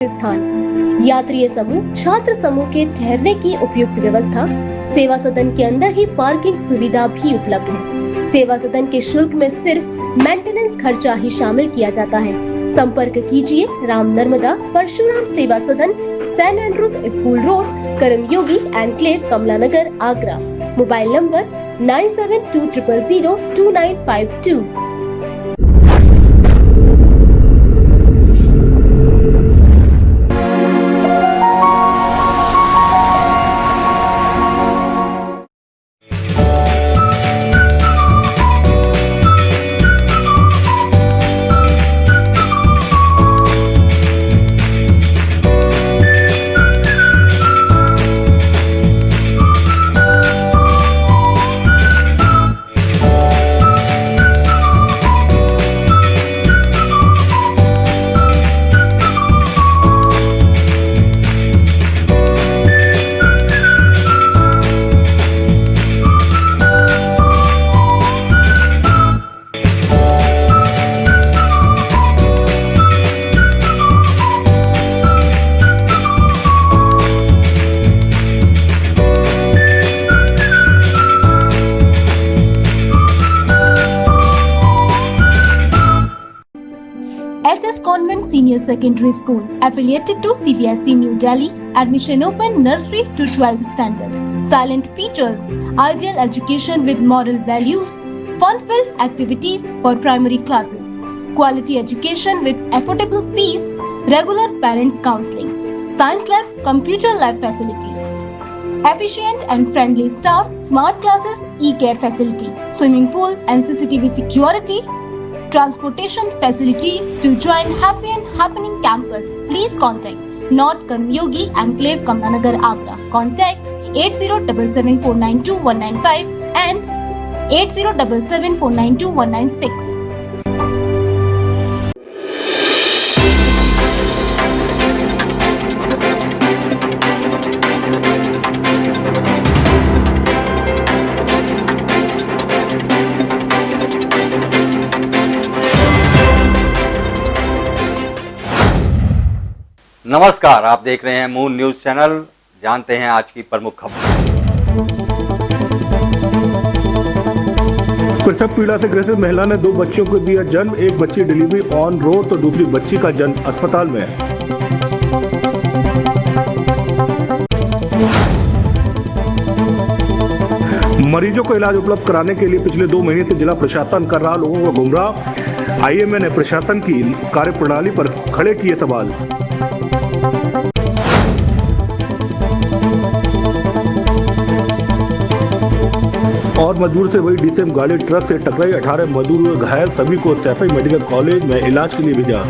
स्थान, यात्री समूह, छात्र समूह के ठहरने की उपयुक्त व्यवस्था, सेवा सदन के अंदर ही पार्किंग सुविधा भी उपलब्ध है। सेवा सदन के शुल्क में सिर्फ मेंटेनेंस खर्चा ही शामिल किया जाता है। संपर्क कीजिए Ram Narmada Parshuram Seva Sadan, Saint Andrews school road, Karmayogi enclave, Kamla Nagar, Agra. Mobile number 9720002952। SS Convent Senior Secondary School, affiliated to CBSE New Delhi. Admission open nursery to 12th standard. Silent features, ideal education with moral values, fun-filled activities for primary classes, quality education with affordable fees, regular parents counseling, science lab, computer lab facility, efficient and friendly staff, smart classes, e-care facility, swimming pool and CCTV security, transportation facility. To join Happy and Happening campus, please contact North Karmyogi Enclave, Kamlanagar, Agra. Contact 8077492195 and 8077492196. नमस्कार, आप देख रहे हैं moon news channel. जानते हैं आज की प्रमुख खबर। प्रसव पीड़ा से ग्रसित महिला ने 2 बच्चियों को दिया जन्म। एक बच्ची डिलीवरी ऑन रोड तो दूसरी बच्ची का जन्म अस्पताल में। मरीजों को इलाज उपलब्ध कराने के लिए पिछले 2 महीने से जिला प्रशासन कर रहा लोगों को गुमराह। IMA ने प्रशासन की कार्यप्रणाली पर खड़े किए सवाल। और मजदूर से वही DCM गाड़ी ट्रक से टकराई, 18 मजदूर हुए घायल। सभी को सैफई मेडिकल कॉलेज में इलाज के लिए भेजा।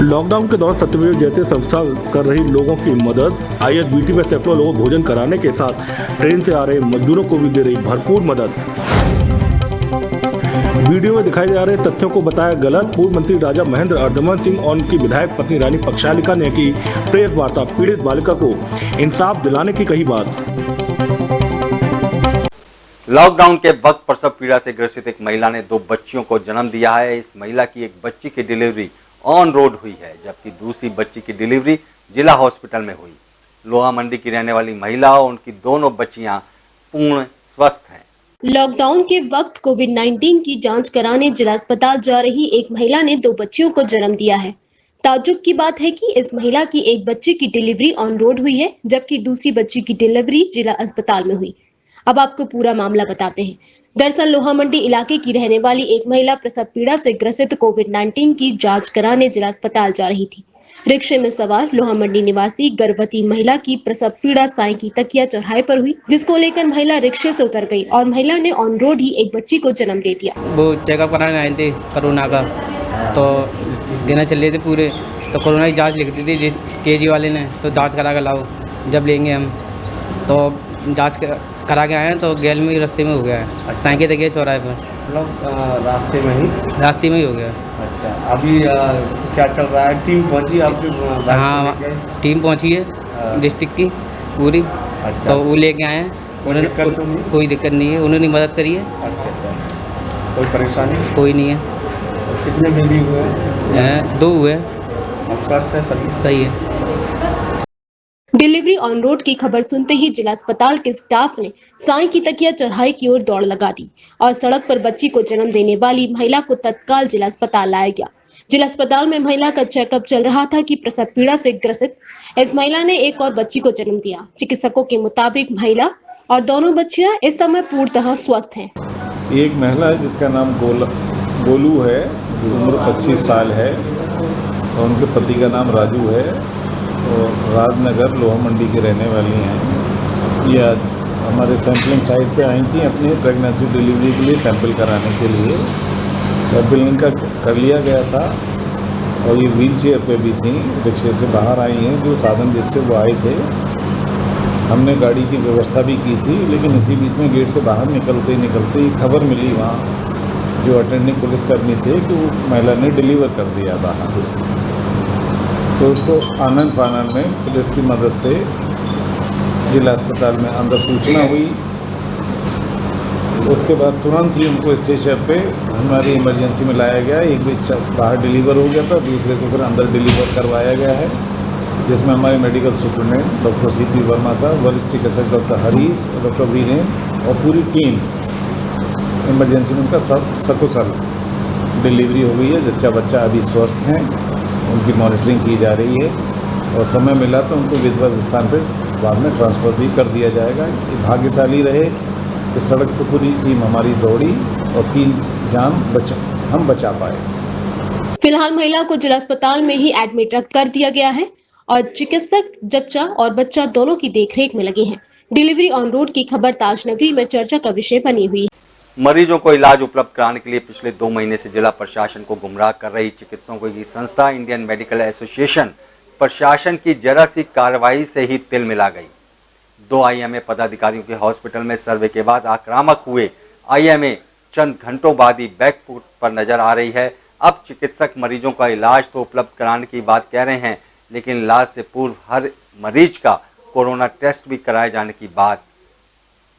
लॉकडाउन के दौरान सत्यमेव जयते संस्था कर रही लोगों की मदद। ISBT में सैकड़ों लोगों को भोजन कराने के साथ ट्रेन से आ रहे मजदूरों को भी दे रही भरपूर मदद। वीडियो में दिखाए जा रहे तथ्यों को बताया गलत। पूर्व मंत्री राजा महेंद्र अर्धमन सिंह और उनकी विधायक पत्नी रानी पक्षालिका ने की प्रेस वार्ता। पीड़ित बालिका को इंसाफ दिलाने की कही बात। लॉकडाउन के वक्त प्रसव पीड़ा से ग्रसित एक महिला ने 2 बच्चियों को जन्म दिया है। इस महिला की एक बच्ची की डिलीवरी ऑन रोड हुई है, जबकि दूसरी बच्ची की डिलीवरी जिला हॉस्पिटल में हुई। लोहा मंडी की रहने वाली महिला और उनकी दोनों बच्चियां पूर्ण स्वस्थ हैं। लॉकडाउन के वक्त कोविड-19 की जांच कराने जिला अस्पताल जा रही एक महिला ने 2 बच्चियों को जन्म दिया है। ताज्जुब की बात है कि इस महिला की एक बच्ची की डिलीवरी ऑन रोड हुई है, जबकि दूसरी बच्ची की डिलीवरी जिला अस्पताल में हुई। अब आपको पूरा मामला बताते हैं। दरअसल लोहा मंडी इलाके की रहने वाली एक महिला प्रसव पीड़ा से ग्रसित कोविड-19 की जांच कराने जिला अस्पताल जा रही थी। रिक्शे में सवार लोहा मंडी निवासी गर्भवती महिला की प्रसव पीड़ा साई की तकिया चौराहे पर हुई, जिसको लेकर महिला रिक्शे से उतर गई और महिला ने ऑन रोड ही एक बच्ची को जन्म दे दिया। वो चेकअप कराने आए थे कोरोना का, तो देना चल रहे थे पूरे, तो कोरोना की जांच लिख दी थी KG वाले ने, तो जांच करा कर लाओ, जब लेंगे हम। तो जांच करा के आए हैं, तो गैल में रास्ते में हो गया है, साई की तकिया चौराहे पर। मतलब रास्ते में ही हो गया। अच्छा, अभी क्या चल रहा है? टीम पहुंची आपकी? हाँ, टीम पहुंची है डिस्ट्रिक्ट की पूरी। अच्छा। तो वो लेके आए हैं, उन्होंने कोई दिक्कत नहीं है, उन्होंने मदद करी है। अच्छा, कोई परेशानी? कोई नहीं है। कितने बेबी हुए हैं? 2 हुए। और स्वस्थ है सभी? सही है। डिलीवरी ऑन रोड की खबर सुनते ही जिला अस्पताल के स्टाफ ने साईं की तकिया चढ़ाई की ओर दौड़ लगा दी और सड़क पर बच्ची को जन्म देने वाली महिला को तत्काल जिला अस्पताल लाया गया। जिला अस्पताल में महिला का चेकअप चल रहा था कि प्रसव पीड़ा से ग्रसित इस महिला ने एक और बच्ची को जन्म दिया। चिकित्सकों के मुताबिक महिला और दोनों बच्चियां इस समय पूर्णतः स्वस्थ हैं। एक महिला है जिसका नाम गोलू है, उम्र 25 साल है और उनके पति का नाम राजू है और राजनगर लोहा मंडी के रहने वाली हैं। ये आज हमारे सैंपलिंग साइट पे आई थी अपनी प्रेगनेंसी डिलीवरी के लिए सैंपल कराने के लिए। सैंपल इनका कर लिया गया था और ये व्हील चेयर पर भी थी, रिक्शे से बाहर आई हैं जो साधन जिससे वो आए थे। हमने गाड़ी की व्यवस्था भी की थी, लेकिन इसी बीच में गेट से बाहर निकलते ही खबर मिली वहाँ जो अटेंडिंग पुलिसकर्मी थे कि वो महिला ने डिलीवर कर दिया बाहर। तो उसको आनन फानन में पुलिस की मदद से जिला अस्पताल में अंदर सूचना हुई। उसके बाद तुरंत ही उनको स्टेशन पे हमारी इमरजेंसी में लाया गया। एक बच्चा बाहर डिलीवर हो गया था, दूसरे को फिर अंदर डिलीवर करवाया गया है, जिसमें हमारे medical superintendent doctor CP Verma साहब, वरिष्ठ चिकित्सक डॉक्टर हरीश और डॉक्टर वीरेंद्र और पूरी टीम इमरजेंसी में उनका सब सकुशल डिलीवरी हो गई है। जच्चा बच्चा अभी स्वस्थ हैं, उनकी मॉनिटरिंग की जा रही है और समय मिला तो उनको विधिवत स्थान पर बाद में ट्रांसफ़र भी कर दिया जाएगा। ये भाग्यशाली रहे कि सड़क पर पूरी टीम हमारी दौड़ी और 3 जान हम बचा पाए। फिलहाल महिला को जिला अस्पताल में ही एडमिट कर दिया गया है और चिकित्सक जच्चा और बच्चा दोनों की देखरेख में लगे हैं। डिलीवरी ऑन रोड की खबर ताजनगरी में चर्चा का विषय बनी हुई है। मरीजों को इलाज उपलब्ध कराने के लिए पिछले 2 महीने से जिला प्रशासन को गुमराह कर रही चिकित्सकों की संस्था इंडियन मेडिकल एसोसिएशन प्रशासन की जरा सी कार्रवाई से ही तिल मिला गई। 2 IMA पदाधिकारियों के हॉस्पिटल में सर्वे के बाद आक्रामक हुए IMA चंद घंटों बाद ही बैकफुट पर नजर आ रही है। अब चिकित्सक मरीजों का इलाज तो उपलब्ध कराने की बात कह रहे हैं, लेकिन इलाज से पूर्व हर मरीज का कोरोना टेस्ट भी कराए जाने की बात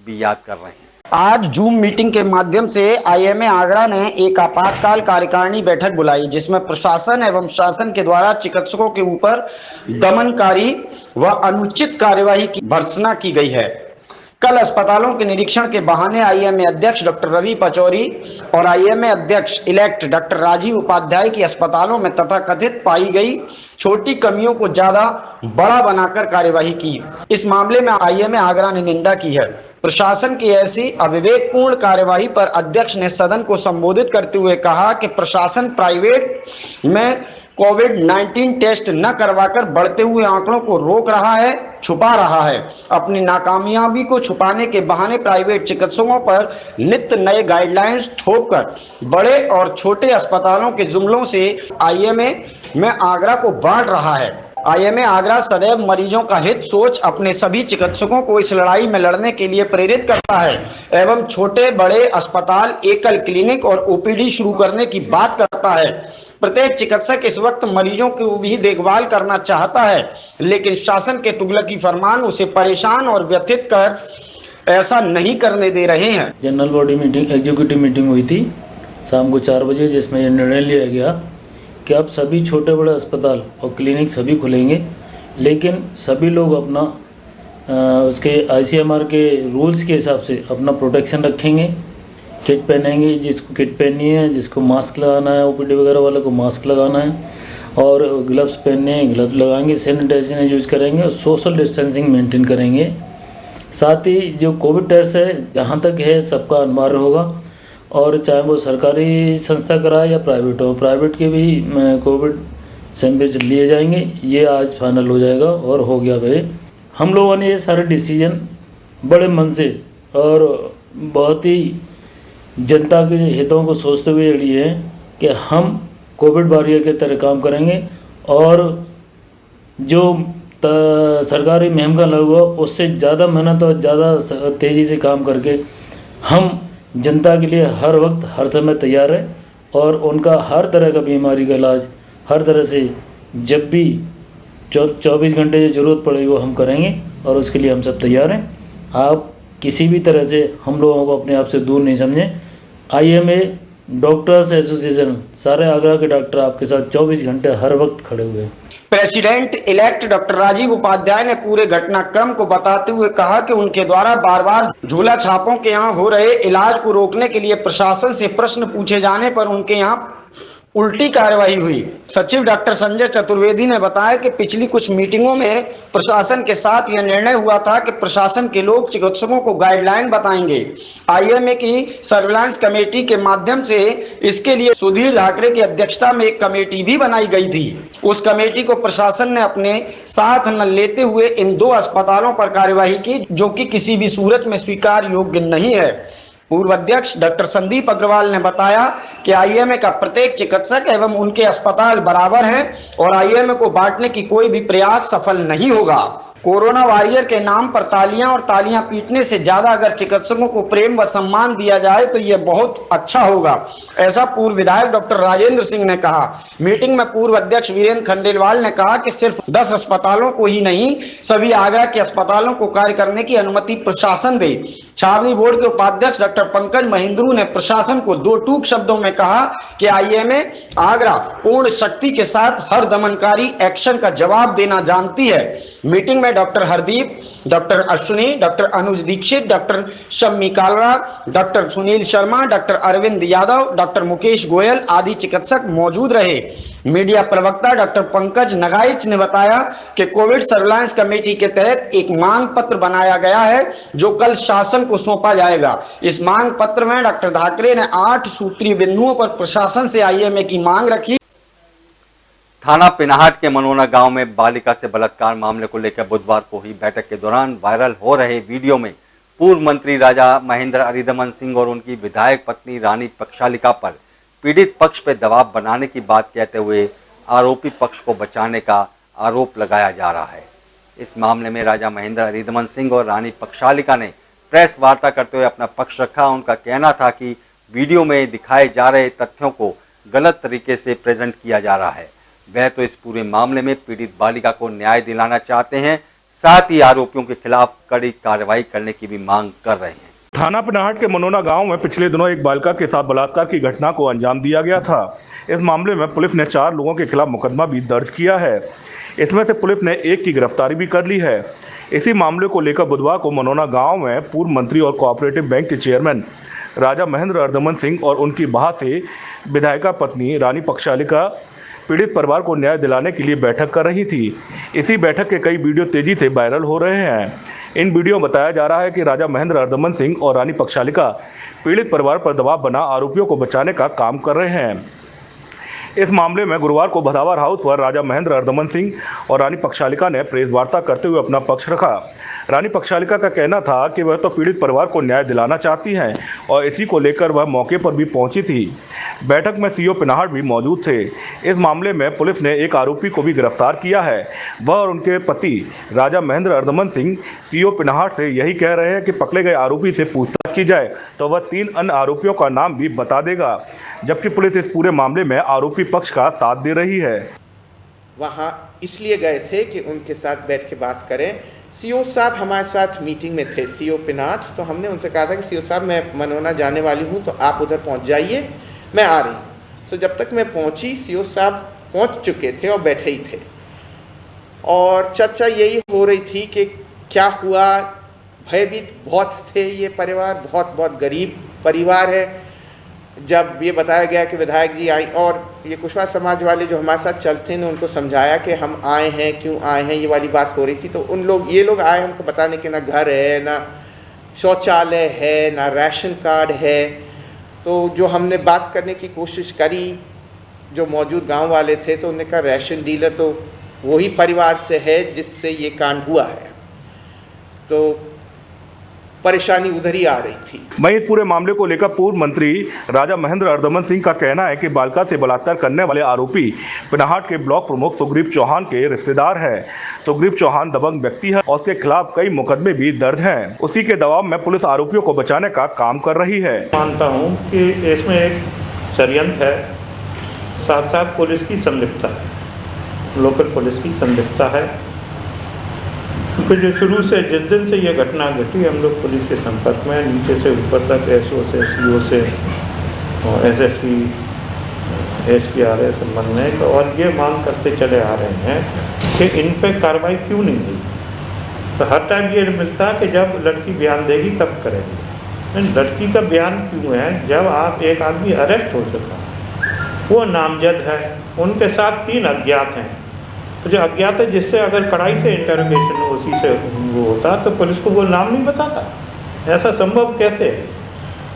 भी याद कर रहे हैं। आज जूम मीटिंग के माध्यम से IMA आगरा ने एक आपातकाल कार्यकारिणी बैठक बुलाई, जिसमें प्रशासन एवं शासन के द्वारा चिकित्सकों के ऊपर दमनकारी व अनुचित कार्यवाही की भर्त्सना की गई है। कल अस्पतालों के निरीक्षण के बहाने IMA अध्यक्ष डॉक्टर रवि पचौरी और IMA अध्यक्ष इलेक्ट डॉक्टर राजीव उपाध्याय की अस्पतालों में तथाकथित पाई गई छोटी कमियों को ज्यादा बड़ा बनाकर कार्यवाही की। इस मामले में IMA आगरा ने निंदा की है। प्रशासन की ऐसी अविवेकपूर्ण कार्यवाही पर अध्यक्ष ने सदन को संबोधित करते हुए कहा कि प्रशासन प्राइवेट में कोविड-19 टेस्ट न करवाकर बढ़ते हुए आंकड़ों को रोक रहा है, छुपा रहा है। अपनी नाकामयाबी को छुपाने के बहाने प्राइवेट चिकित्सकों पर नित्य नए गाइडलाइंस थोपकर बड़े और छोटे अस्पतालों के जुमलों से IMA में आगरा को बांट रहा है। IMA आगरा सदैव मरीजों का हित सोच अपने सभी चिकित्सकों को इस लड़ाई में लड़ने के लिए प्रेरित करता है एवं छोटे बड़े अस्पताल, एकल क्लिनिक और OPD शुरू करने की बात करता है। प्रत्येक चिकित्सक इस वक्त मरीजों की भी देखभाल करना चाहता है, लेकिन शासन के तुगलकी फरमान उसे परेशान और व्यथित कर ऐसा नहीं करने दे रहे हैं। General body meeting, executive meeting हुई थी शाम को 4 बजे, जिसमें यह निर्णय लिया गया कि अब सभी छोटे बड़े अस्पताल और क्लिनिक सभी खुलेंगे, लेकिन सभी लोग अपना उसके ICMR के रूल्स के हिसाब से अपना प्रोटेक्शन रखेंगे, किट पहनेंगे, जिसको किट पहननी है, जिसको मास्क लगाना है, OPD वगैरह वाले को मास्क लगाना है और ग्लव्स पहनने हैं, ग्लव्स लगाएंगे, सैनिटाइजर यूज करेंगे और सोशल डिस्टेंसिंग मेंटेन करेंगे। साथ ही जो कोविड टेस्ट है जहाँ तक है सबका अनिवार्य होगा और चाहे वो सरकारी संस्था कराए या प्राइवेट हो, प्राइवेट के भी कोविड सैंपल्स लिए जाएंगे। ये आज फाइनल हो जाएगा और हो गया भाई। हम लोगों ने ये सारे डिसीजन बड़े मन से और बहुत ही जनता के हितों को सोचते हुए लिए हैं कि हम कोविड वॉरियर के तरह काम करेंगे और जो सरकारी मुहिम का लागू हो उससे ज़्यादा मेहनत और ज़्यादा तेज़ी से काम करके हम जनता के लिए हर वक्त हर समय तैयार है और उनका हर तरह का बीमारी का इलाज हर तरह से जब भी 24 घंटे जो ज़रूरत पड़ेगी वो हम करेंगे और उसके लिए हम सब तैयार हैं। आप किसी भी तरह से हम लोगों को अपने आप से दूर नहीं समझें। IMA डॉक्टर्स एसोसिएशन, सारे आगरा के डॉक्टर आपके साथ 24 घंटे हर वक्त खड़े हुए हैं। President elect doctor Rajeev Upadhyay ने पूरे घटनाक्रम को बताते हुए कहा कि उनके द्वारा बार बार झूला छापों के यहाँ हो रहे इलाज को रोकने के लिए प्रशासन से प्रश्न पूछे जाने पर उनके यहाँ उल्टी कार्रवाई हुई। सचिव डॉक्टर संजय चतुर्वेदी ने बताया कि पिछली कुछ मीटिंगों में प्रशासन के साथ यह निर्णय हुआ था कि प्रशासन के लोग चिकित्सकों को गाइडलाइन बताएंगे। आईएमए की सर्विलांस कमेटी के माध्यम से इसके लिए सुधीर ठाकरे की अध्यक्षता में एक कमेटी भी बनाई गई थी। उस कमेटी को प्रशासन ने अपने साथ न लेते हुए इन 2 अस्पतालों पर कार्यवाही की, जो कि किसी भी सूरत में स्वीकार योग्य नहीं है। पूर्व अध्यक्ष डॉक्टर संदीप अग्रवाल ने बताया कि आईएमए का प्रत्येक चिकित्सक एवं उनके अस्पताल बराबर हैं और आईएमए को बांटने की कोई भी प्रयास सफल नहीं होगा। कोरोना वॉरियर के नाम पर तालियां और तालियां पीटने से ज्यादा अगर चिकित्सकों को प्रेम व सम्मान दिया जाए तो यह बहुत अच्छा होगा, ऐसा पूर्व विधायक डॉक्टर राजेंद्र सिंह ने कहा। मीटिंग में पूर्व अध्यक्ष वीरेंद्र खंडेलवाल ने कहा कि सिर्फ 10 अस्पतालों को ही नहीं, सभी आगरा के अस्पतालों को कार्य करने की अनुमति प्रशासन दे। छावनी बोर्ड के उपाध्यक्ष डॉक्टर पंकज महिंद्रू ने प्रशासन को 2 टूक शब्दों में कहा कि आईएमए आगरा पूर्ण शक्ति के साथ हर दमनकारी एक्शन का जवाब देना जानती है। मीटिंग में doctor Hardeep, doctor Ashwini, doctor Anuj Dixit, doctor Shammi Kalra, doctor Sunil Sharma, doctor Arvind Yadav, doctor Mukesh Goyal आदि चिकित्सक मौजूद रहे। मीडिया प्रवक्ता डॉक्टर पंकज नगाइच ने बताया कि कोविड सर्विलांस कमेटी के तहत एक मांग पत्र बनाया गया है, जो कल शासन को सौंपा जाएगा। इस मांग पत्र में डॉक्टर ठाकरे ने 8 सूत्रीय बिंदुओं पर प्रशासन से आईएमए की मांग रखी। थाना पिनाहट के मनोना गांव में बालिका से बलात्कार मामले को लेकर बुधवार को हुई बैठक के दौरान वायरल हो रहे वीडियो में पूर्व मंत्री राजा महेंद्र अरिदमन सिंह और उनकी विधायक पत्नी रानी पक्षालिका पर पीड़ित पक्ष पर दबाव बनाने की बात कहते हुए आरोपी पक्ष को बचाने का आरोप लगाया जा रहा है। इस मामले में राजा महेंद्र अरिदमन सिंह और रानी पक्षालिका ने प्रेस वार्ता करते हुए अपना पक्ष रखा। उनका कहना था कि वीडियो में दिखाए जा रहे तथ्यों को गलत तरीके से प्रेजेंट किया जा रहा है। वह तो इस पूरे मामले में पीड़ित बालिका को न्याय दिलाना चाहते हैं, साथ ही आरोपियों के खिलाफ कड़ी कार्रवाई करने की भी मांग कर रहे हैं। थाना पिनाहट के मनोना गांव में पिछले दिनों एक बालिका के साथ बलात्कार की घटना को अंजाम दिया गया था। इस मामले में पुलिस ने 4 लोगों के खिलाफ मुकदमा भी दर्ज किया है। इसमें से पुलिस ने एक की गिरफ्तारी भी कर ली है। इसी मामले को लेकर बुधवार को मनोना गांव में पूर्व मंत्री और कोऑपरेटिव बैंक के चेयरमैन राजा महेंद्र अरिदमन सिंह और उनकी बहा से विधायिका पत्नी रानी पक्षालिका पीड़ित परिवार को न्याय दिलाने के लिए बैठक कर रही थी। इसी बैठक के कई वीडियो तेजी से वायरल हो रहे हैं। इन वीडियो में बताया जा रहा है कि राजा महेंद्र अरिदमन सिंह और रानी पक्षालिका पीड़ित परिवार पर दबाव बना आरोपियों को बचाने का काम कर रहे हैं। इस मामले में गुरुवार को भदावर हाउस पर राजा महेंद्र अरिदमन सिंह और रानी पक्षालिका ने प्रेस वार्ता करते हुए अपना पक्ष रखा। रानी पक्षालिका का कहना था कि वह तो पीड़ित परिवार को न्याय दिलाना चाहती हैं और इसी को लेकर वह मौके पर भी पहुंची थी। बैठक में सीओ पिनाहट भी मौजूद थे। इस मामले में पुलिस ने एक आरोपी को भी गिरफ्तार किया है। वह और उनके पति राजा महेंद्र अरिदमन सिंह सीओ पिनाहट से यही कह रहे हैं कि पकड़े गए आरोपी से पूछताछ की जाए तो वह 3 अन्य आरोपियों का नाम भी बता देगा, जबकि पुलिस इस पूरे मामले में आरोपी पक्ष का साथ दे रही है। वहाँ इसलिए गए थे कि उनके साथ बैठ के बात करें। सीओ साहब हमारे साथ मीटिंग में थे, सीओ पिनाट, तो हमने उनसे कहा था कि सीओ साहब मैं मनोना जाने वाली हूँ तो आप उधर पहुँच जाइए, मैं आ रही हूँ। तो जब तक मैं पहुँची सीओ साहब पहुँच चुके थे और बैठे ही थे और चर्चा यही हो रही थी कि क्या हुआ। भयभीत बहुत थे ये परिवार, बहुत गरीब परिवार है। जब ये बताया गया कि विधायक जी आई और ये कुशवाहा समाज वाले जो हमारे साथ चलते हैं उनको समझाया कि हम आए हैं, क्यों आए हैं, ये वाली बात हो रही थी। तो ये लोग आए हमको बताने के ना घर है, ना शौचालय है, ना राशन कार्ड है। तो जो हमने बात करने की कोशिश करी, जो मौजूद गांव वाले थे, तो उन्होंने कहा राशन डीलर तो वही परिवार से है जिससे ये कांड हुआ है। तो परेशानी उधर ही आ रही थी। वहीं इस पूरे मामले को लेकर पूर्व मंत्री राजा महेंद्र अरिदमन सिंह का कहना है कि बालिका से बलात्कार करने वाले आरोपी पिनाहट के ब्लॉक प्रमुख सुग्रीव चौहान के रिश्तेदार है। सुग्रीव चौहान दबंग व्यक्ति है और उसके खिलाफ कई मुकदमे भी दर्ज हैं। उसी के दबाव में पुलिस आरोपियों को बचाने का काम कर रही है। मानता हूँ कि इसमें एक षड्यंत्र है, साथ साथ पुलिस की संलिप्तता है, लोकल पुलिस की संलिप्तता है। क्योंकि जो शुरू से जिस दिन से ये घटना घटी हम लोग पुलिस के संपर्क में, नीचे से ऊपर तक, एसओ से, सीओ से, और SSP SPRA संबंध में, और ये मांग करते चले आ रहे हैं कि इन पे कार्रवाई क्यों नहीं हुई। तो हर टाइम ये मिलता है कि जब लड़की बयान देगी तब करेंगे। लेकिन लड़की का बयान क्यों है जब आप एक आदमी अरेस्ट हो चुका है, वो नामजद है, उनके साथ 3 अज्ञात हैं। तो जो अज्ञात है जिससे अगर कड़ाई से इंटरोगेशन उसी से वो होता तो पुलिस को वो नाम नहीं बताता, ऐसा संभव कैसे।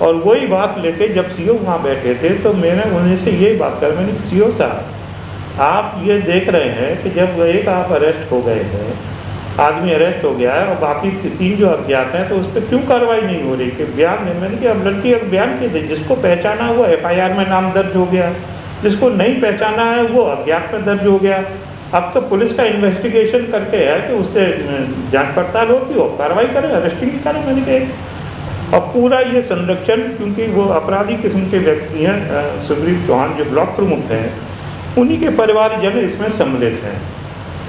और वही बात लेके जब CO वहाँ बैठे थे तो मैंने उन्हीं से यही बात कर, मैंने CO साहब आप ये देख रहे हैं कि जब एक आप अरेस्ट हो गए हैं, आदमी अरेस्ट हो गया है और बाकी 3 जो अज्ञात हैं, तो उस पर क्यों कार्रवाई नहीं हो रही कि बयान नहीं। मैंने कि अब लड़की अगर बयान के दे, जिसको पहचाना हुआ FIR में नाम दर्ज हो गया, जिसको नहीं पहचाना है वो अज्ञात में दर्ज हो गया। अब तो पुलिस का इन्वेस्टिगेशन करके है कि उससे जांच पड़ताल होती हो, कार्रवाई करें, अरेस्टिंग करें। मैंने कहा और पूरा ये संरक्षण, क्योंकि वो अपराधी किस्म के व्यक्ति हैं, सुग्रीव चौहान जो ब्लॉक प्रमुख हैं, उन्हीं के परिवारजन इसमें सम्मिलित हैं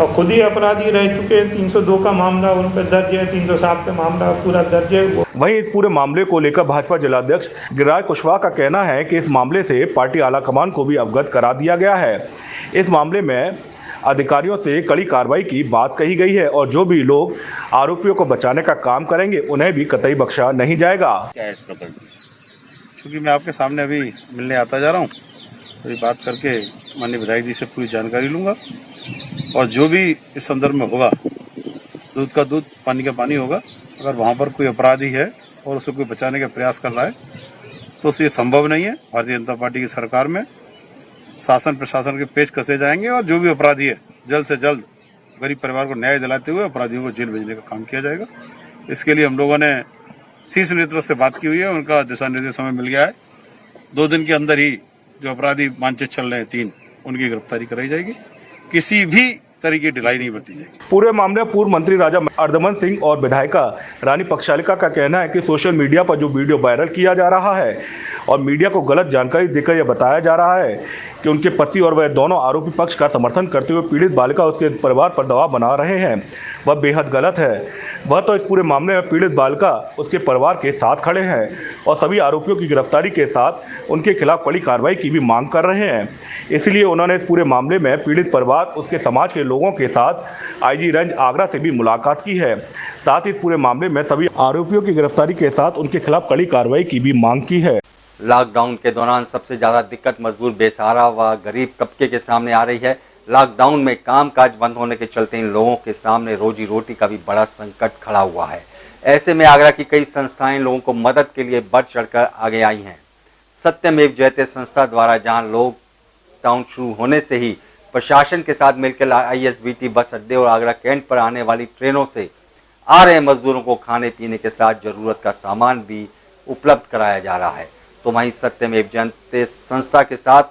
और खुद ही अपराधी रह चुके हैं। 302 का मामला उन पर दर्ज है, 307 का मामला पूरा दर्ज है। वहीं इस पूरे मामले को लेकर भाजपा जिलाध्यक्ष गिरिराज कुशवाहा का कहना है कि इस मामले से पार्टी आलाकमान को भी अवगत करा दिया गया है। इस मामले में अधिकारियों से कड़ी कार्रवाई की बात कही गई है और जो भी लोग आरोपियों को बचाने का काम करेंगे उन्हें भी कतई बख्शा नहीं जाएगा। क्या है इस प्रकरण? क्योंकि मैं आपके सामने अभी मिलने आता जा रहा हूँ, तो ये बात करके माननीय विधायक जी से पूरी जानकारी लूँगा और जो भी इस संदर्भ में होगा, दूध का दूध पानी का पानी होगा। अगर वहाँ पर कोई अपराधी है और उसे कोई बचाने का प्रयास कर रहा है तो ये संभव नहीं है। भारतीय जनता पार्टी की सरकार में शासन प्रशासन के पेच कसे जाएंगे और जो भी अपराधी है जल्द से जल्द गरीब परिवार को न्याय दिलाते हुए अपराधियों को जेल भेजने का काम किया जाएगा। इसके लिए हम लोगों ने शीर्ष नेतृत्व से बात की हुई है, उनका दिशा निर्देश हमें मिल गया है। 2 दिन के अंदर ही जो अपराधी मानचित चल रहे हैं 3, उनकी गिरफ्तारी कराई जाएगी, किसी भी तरह की ढिलाई नहीं बरती जाएगी। पूरे मामले में पूर्व मंत्री राजा अर्धमन सिंह और विधायिका रानी पक्षालिका का कहना है कि सोशल मीडिया पर जो वीडियो वायरल किया जा रहा है और मीडिया को गलत जानकारी देकर यह बताया जा रहा है कि उनके पति और वह दोनों आरोपी पक्ष का समर्थन करते हुए पीड़ित बालिका उसके परिवार पर दबाव बना रहे हैं, वह बेहद गलत है। वह तो इस पूरे मामले में पीड़ित बालिका उसके परिवार के साथ खड़े हैं और सभी आरोपियों की गिरफ्तारी के साथ उनके खिलाफ कड़ी कार्रवाई की भी मांग कर रहे हैं। इसलिए उन्होंने इस पूरे मामले में पीड़ित परिवार उसके समाज के लोगों के साथ IG रेंज आगरा से भी मुलाकात की है। साथ ही इस पूरे मामले में सभी आरोपियों की गिरफ्तारी के साथ उनके खिलाफ कड़ी कार्रवाई की भी मांग की है। लॉकडाउन के दौरान सबसे ज़्यादा दिक्कत मजदूर, बेसहारा व गरीब तबके के सामने आ रही है। लॉकडाउन में कामकाज बंद होने के चलते इन लोगों के सामने रोजी रोटी का भी बड़ा संकट खड़ा हुआ है। ऐसे में आगरा की कई संस्थाएं लोगों को मदद के लिए बढ़ चढ़कर आगे आई हैं। सत्यमेव जयते संस्था द्वारा जहां लॉकडाउन शुरू होने से ही प्रशासन के साथ मिलकर ISBT बस अड्डे और आगरा कैंट पर आने वाली ट्रेनों से आ रहे मजदूरों को खाने पीने के साथ जरूरत का सामान भी उपलब्ध कराया जा रहा है। तो वहीं सत्यमेव जयते संस्था के साथ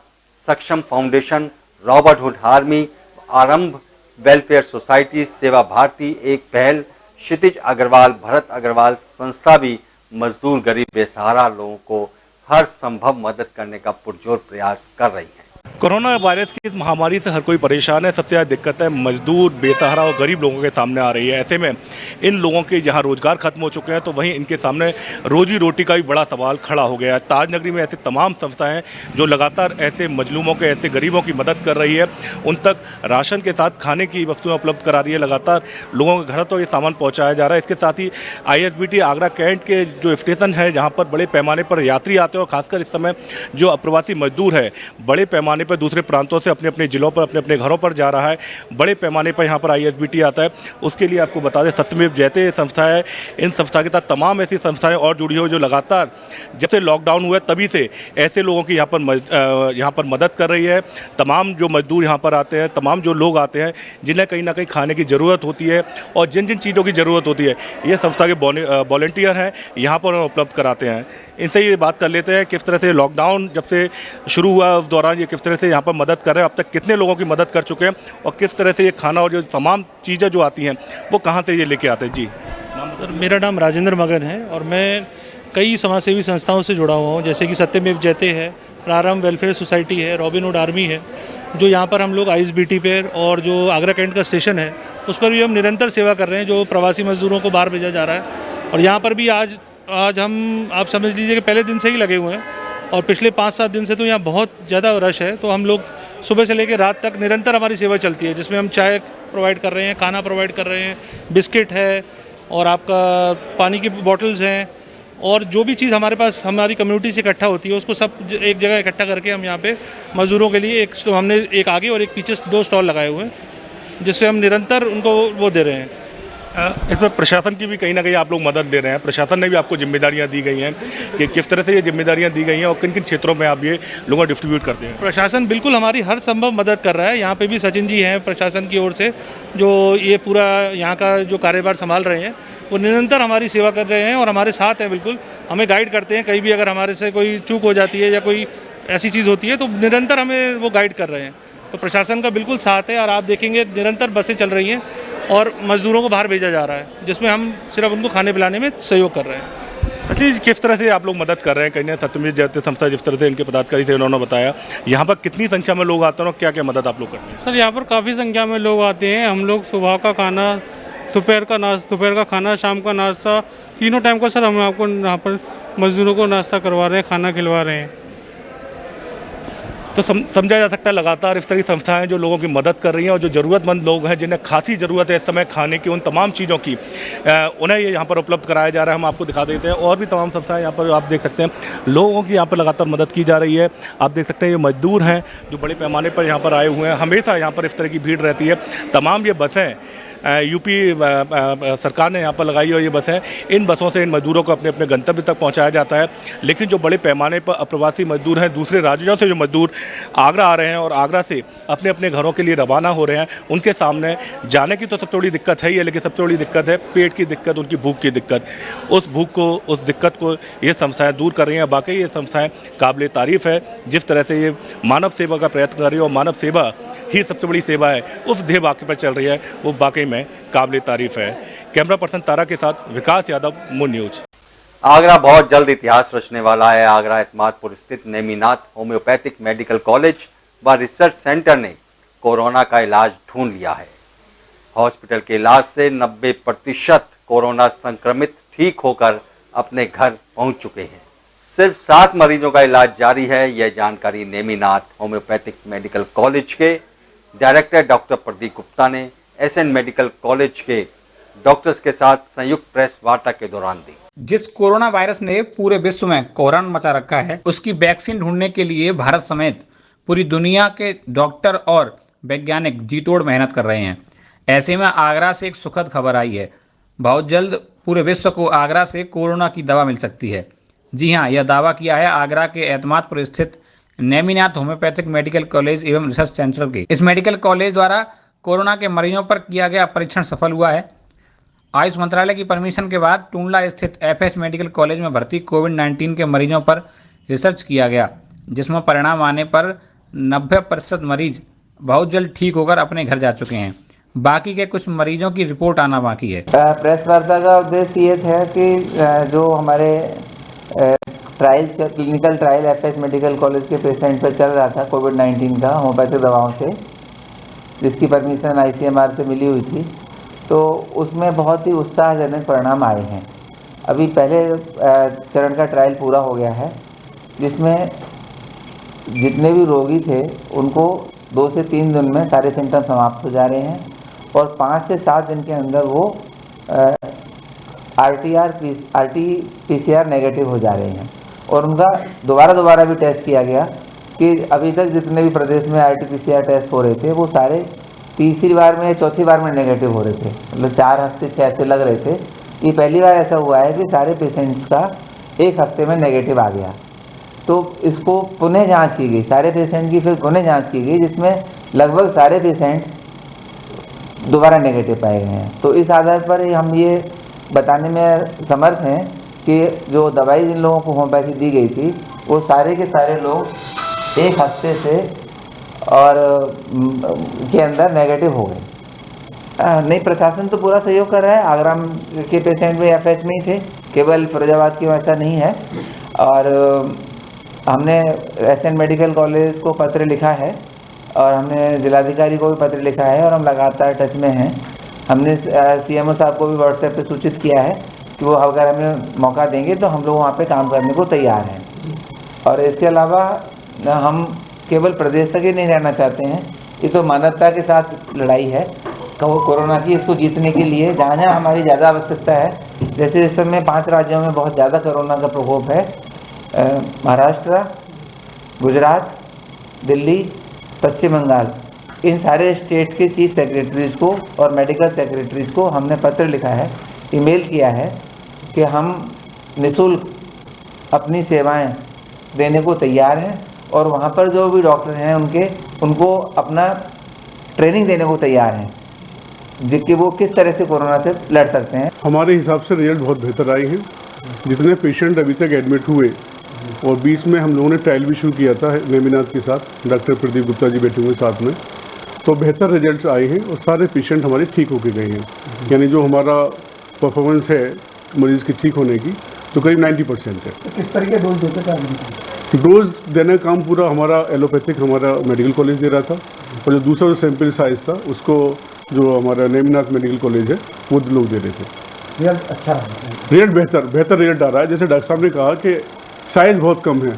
सक्षम फाउंडेशन, रॉबर्ट हुड आर्मी, आरंभ वेलफेयर सोसाइटी, सेवा भारती, एक पहल, क्षितिज अग्रवाल, भरत अग्रवाल संस्था भी मजदूर, गरीब, बेसहारा लोगों को हर संभव मदद करने का पुरजोर प्रयास कर रही है। कोरोना वायरस की इस महामारी से हर कोई परेशान है। सबसे ज़्यादा दिक्कतें मजदूर, बेसहारा और गरीब लोगों के सामने आ रही है। ऐसे में इन लोगों के जहां रोजगार खत्म हो चुके हैं तो वहीं इनके सामने रोजी रोटी का भी बड़ा सवाल खड़ा हो गया है। ताजनगरी में ऐसे तमाम संस्थाएं जो लगातार ऐसे मजलूमों के, ऐसे गरीबों की मदद कर रही है, उन तक राशन के साथ खाने की वस्तुएँ उपलब्ध करा रही है। लगातार लोगों के घर तो ये सामान पहुँचाया जा रहा है। इसके साथ ही ISBT आगरा कैंट के जो स्टेशन है जहाँ पर बड़े पैमाने पर यात्री आते हैं और खासकर इस समय जो अप्रवासी मजदूर है बड़े पैमाने पर दूसरे प्रांतों से अपने अपने जिलों पर, अपने अपने घरों पर जा रहा है, बड़े पैमाने पर यहाँ पर ISBT आता है। उसके लिए आपको बता दें सत्यमेव जयते संस्था है, इन संस्था के साथ तमाम ऐसी संस्थाएं और जुड़ी हुई जो लगातार जब से लॉकडाउन हुआ तभी से ऐसे लोगों की यहाँ पर मदद कर रही है। तमाम जो मजदूर यहाँ पर आते हैं, तमाम जो लोग आते हैं जिन्हें कहीं ना कहीं खाने की ज़रूरत होती है और जिन जिन चीज़ों की ज़रूरत होती है ये संस्था के वॉलंटियर हैं यहाँ पर उपलब्ध कराते हैं। इनसे ये बात कर लेते हैं किस तरह से लॉकडाउन जब से शुरू हुआ उस दौरान ये किस तरह से यहाँ पर मदद कर रहे हैं, अब तक कितने लोगों की मदद कर चुके हैं और किस तरह से ये खाना और जो तमाम चीज़ें जो आती हैं वो कहाँ से ये लेके आते हैं। जी सर, मेरा नाम राजेंद्र मगन है और मैं कई समाजसेवी संस्थाओं से जुड़ा हुआ हूँ, जैसे कि सत्यमेव जयते है, प्रारंभ वेलफेयर सोसाइटी है, रॉबिन हुड आर्मी है, जो यहाँ पर हम लोग ISBT पर और जो आगरा कैंट का स्टेशन है उस पर भी हम निरंतर सेवा कर रहे हैं, जो प्रवासी मजदूरों को बाहर भेजा जा रहा है। और यहाँ पर भी आज हम आप समझ लीजिए कि पहले दिन से ही लगे हुए हैं और पिछले 5-7 दिन से तो यहाँ बहुत ज़्यादा रश है। तो हम लोग सुबह से लेकर रात तक निरंतर हमारी सेवा चलती है, जिसमें हम चाय प्रोवाइड कर रहे हैं, खाना प्रोवाइड कर रहे हैं, बिस्किट है और आपका पानी की बॉटल्स हैं, और जो भी चीज़ हमारे पास हमारी कम्युनिटी से इकट्ठा होती है उसको सब एक जगह इकट्ठा करके हम यहाँ पे मज़दूरों के लिए हमने एक आगे और एक पीछे 2 स्टॉल लगाए हुए हैं, जिससे हम निरंतर उनको वो दे रहे हैं। इसमें प्रशासन की भी कहीं ना कहीं आप लोग मदद ले रहे हैं। प्रशासन ने भी आपको जिम्मेदारियां दी गई हैं कि किस तरह से ये जिम्मेदारियां दी गई हैं और किन किन क्षेत्रों में आप ये लोगों को डिस्ट्रीब्यूट करते हैं। प्रशासन बिल्कुल हमारी हर संभव मदद कर रहा है। यहाँ पे भी सचिन जी हैं प्रशासन की ओर से, जो ये पूरा यहाँ का जो कार्यभार संभाल रहे हैं, वो निरंतर हमारी सेवा कर रहे हैं और हमारे साथ हैं, बिल्कुल हमें गाइड करते हैं। कहीं भी अगर हमारे से कोई चूक हो जाती है या कोई ऐसी चीज़ होती है तो निरंतर हमें वो गाइड कर रहे हैं। तो प्रशासन का बिल्कुल साथ है और आप देखेंगे निरंतर बसें चल रही हैं और मज़दूरों को बाहर भेजा जा रहा है, जिसमें हम सिर्फ उनको खाने पिलाने में सहयोग कर रहे हैं। अच्छा, किस तरह से आप लोग मदद कर रहे हैं? कहीं सत्यमेव जयते संस्था जिस तरह से इनके पदाधिकारी थे उन्होंने बताया, यहाँ पर कितनी संख्या में लोग आते हैं और क्या क्या मदद आप लोग करते हैं? सर, यहाँ पर काफ़ी संख्या में लोग आते हैं। हम लोग सुबह का खाना, दोपहर का खाना, शाम का नाश्ता, तीनों टाइम का सर हम आपको यहाँ पर मज़दूरों को नाश्ता करवा रहे हैं, खाना खिलवा रहे हैं। तो समझा जा सकता है लगातार इस तरह की संस्थाएं जो लोगों की मदद कर रही हैं और जो ज़रूरतमंद लोग हैं जिन्हें खासी ज़रूरत है इस समय खाने की, उन तमाम चीज़ों की, उन्हें ये यहाँ पर उपलब्ध कराया जा रहा है। हम आपको दिखा देते हैं और भी तमाम संस्थाएं यहाँ पर आप देख सकते हैं, लोगों की यहाँ पर लगातार मदद की जा रही है। आप देख सकते हैं ये मजदूर हैं जो बड़े पैमाने पर यहाँ पर आए हुए हैं। हमेशा यहाँ पर इस तरह की भीड़ रहती है। तमाम ये बसें यूपी सरकार ने यहाँ पर लगाई और ये बसें, इन बसों से इन मजदूरों को अपने अपने गंतव्य तक पहुँचाया जाता है। लेकिन जो बड़े पैमाने पर अप्रवासी मजदूर हैं, दूसरे राज्यों से जो मजदूर आगरा आ रहे हैं और आगरा से अपने अपने घरों के लिए रवाना हो रहे हैं, उनके सामने जाने की तो सबसे बड़ी दिक्कत है ही है, लेकिन सबसे बड़ी दिक्कत है पेट की दिक्कत, उनकी भूख की दिक्कत। उस भूख को, उस दिक्कत को ये संस्थाएँ दूर कर रही हैं। वाकई ये संस्थाएँ काबिल तारीफ़ है। जिस तरह से ये मानव सेवा का प्रयत्न कर रही है और मानव सेवा ही सबसे बड़ी सेवा है, उस ध्येय वाक्य पर चल रही है, वो वाकई में काबिल तारीफ है। कैमरा पर्सन तारा के साथ विकास यादव, मून न्यूज। आगरा बहुत जल्द इतिहास रचने वाला है। आगरा एतमादपुर स्थित नेमीनाथ होम्योपैथिक मेडिकल कॉलेज व रिसर्च सेंटर ने कोरोना का इलाज ढूंढ लिया है। हॉस्पिटल के इलाज से 90% कोरोना संक्रमित ठीक होकर अपने घर पहुंच चुके हैं। सिर्फ 7 मरीजों का इलाज जारी है। यह जानकारी नेमीनाथ होम्योपैथिक मेडिकल कॉलेज के डायरेक्टर डॉक्टर प्रदीप गुप्ता ने एसएन मेडिकल कॉलेज के डॉक्टर्स के साथ संयुक्त प्रेस वार्ता के दौरान दी। जिस कोरोना वायरस ने पूरे विश्व में कोहरान मचा रखा है, उसकी वैक्सीन ढूंढने के लिए भारत समेत पूरी दुनिया के डॉक्टर और वैज्ञानिक जी तोड़ मेहनत कर रहे हैं। ऐसे में आगरा से एक सुखद खबर आई है। बहुत जल्द पूरे विश्व को आगरा से कोरोना की दवा मिल सकती है। जी हाँ, यह दावा किया है आगरा के एतमादपुर स्थित नेमीनाथ होम्योपैथिक मेडिकल कॉलेज एवं रिसर्च सेंटर के। इस मेडिकल कॉलेज द्वारा कोरोना के मरीजों पर किया गया परीक्षण सफल हुआ है। आयुष मंत्रालय की परमिशन के बाद टूंडला स्थित एफएस मेडिकल कॉलेज में भर्ती कोविड-19 के मरीजों पर रिसर्च किया गया, जिसमें परिणाम आने पर 90% मरीज बहुत जल्द ठीक होकर अपने घर जा चुके हैं। बाकी के कुछ मरीजों की रिपोर्ट आना बाकी है। प्रेस वार्ता का उद्देश्य ये था कि जो हमारे clinical trial FS medical college के पेशेंट पर चल रहा था कोविड-19 का होम्योपैथिक दवाओं से, जिसकी परमिशन आईसीएमआर से मिली हुई थी, तो उसमें बहुत ही उत्साहजनक परिणाम आए हैं। अभी पहले चरण का ट्रायल पूरा हो गया है, जिसमें जितने भी रोगी थे उनको 2 से 3 दिन में सारे सिम्टम समाप्त हो जा रहे हैं और 5 से 7 दिन के अंदर वो RT-PCR नेगेटिव हो जा रहे हैं। और उनका दोबारा भी टेस्ट किया गया कि अभी तक जितने भी प्रदेश में RT-PCR टेस्ट हो रहे थे वो सारे तीसरी बार में, चौथी बार में नेगेटिव हो रहे थे। मतलब 4 हफ्ते 6 हफ्ते लग रहे थे। ये पहली बार ऐसा हुआ है कि सारे पेशेंट्स का 1 हफ्ते में नेगेटिव आ गया। तो इसको पुनः जांच की गई, सारे पेशेंट की फिर पुनः जांच की गई, जिसमें लगभग सारे पेशेंट दोबारा नेगेटिव पाए गए हैं। तो इस आधार पर हम ये बताने में समर्थ हैं कि जो दवाई जिन लोगों को होम्योपैथी दी गई थी वो सारे के सारे लोग 1 हफ्ते से और के अंदर नेगेटिव हो गए। नहीं, प्रशासन तो पूरा सहयोग कर रहा है। आगरा के पेशेंट भी एफएच में ही थे, केवल फिरोजाबाद की ऐसा नहीं है। और हमने एसएन मेडिकल कॉलेज को पत्र लिखा है और हमने जिलाधिकारी को भी पत्र लिखा है और हम लगातार टच में हैं। हमने सीएमओ साहब को भी व्हाट्सएप पे सूचित किया है कि वो अगर हमें मौका देंगे तो हम लोग वहाँ पे काम करने को तैयार हैं। और इसके अलावा हम केवल प्रदेश तक ही नहीं रहना चाहते हैं, ये तो मानवता के साथ लड़ाई है कोरोना की। इसको जीतने के लिए जहाँ जहाँ हमारी ज़्यादा आवश्यकता है, जैसे इस समय 5 राज्यों में बहुत ज़्यादा कोरोना का प्रकोप है, महाराष्ट्र, गुजरात, दिल्ली, पश्चिम बंगाल, इन सारे स्टेट के चीफ सेक्रेटरीज को और मेडिकल सेक्रेटरीज को हमने पत्र लिखा है, ईमेल किया है कि हम निःशुल्क अपनी सेवाएं देने को तैयार हैं और वहाँ पर जो भी डॉक्टर हैं उनको अपना ट्रेनिंग देने को तैयार हैं कि वो किस तरह से कोरोना से लड़ सकते हैं। हमारे हिसाब से रिजल्ट बहुत बेहतर आए हैं। जितने पेशेंट अभी तक एडमिट हुए और बीच में हम लोगों ने ट्रायल भी शुरू किया था नेमिनाथ के साथ, डॉक्टर प्रदीप गुप्ता जी बैठे हुए साथ में, तो बेहतर रिजल्ट्स आए हैं और सारे पेशेंट हमारे ठीक होके गए हैं। यानी जो हमारा परफॉर्मेंस है मरीज़ की ठीक होने की तो करीब 90% है। तो किस तरह के डोज देते थे? डोज देने का काम पूरा हमारा एलोपैथिक हमारा मेडिकल कॉलेज दे रहा था और जो दूसरा जो सैंपल साइज था उसको जो हमारा नेमिनाथ मेडिकल कॉलेज है वो लोग दे रहे थे। रिजल्ट अच्छा है? रिजल्ट बेहतर रिजल्ट आ रहा है। जैसे डॉक्टर साहब ने कहा कि साइज बहुत कम है,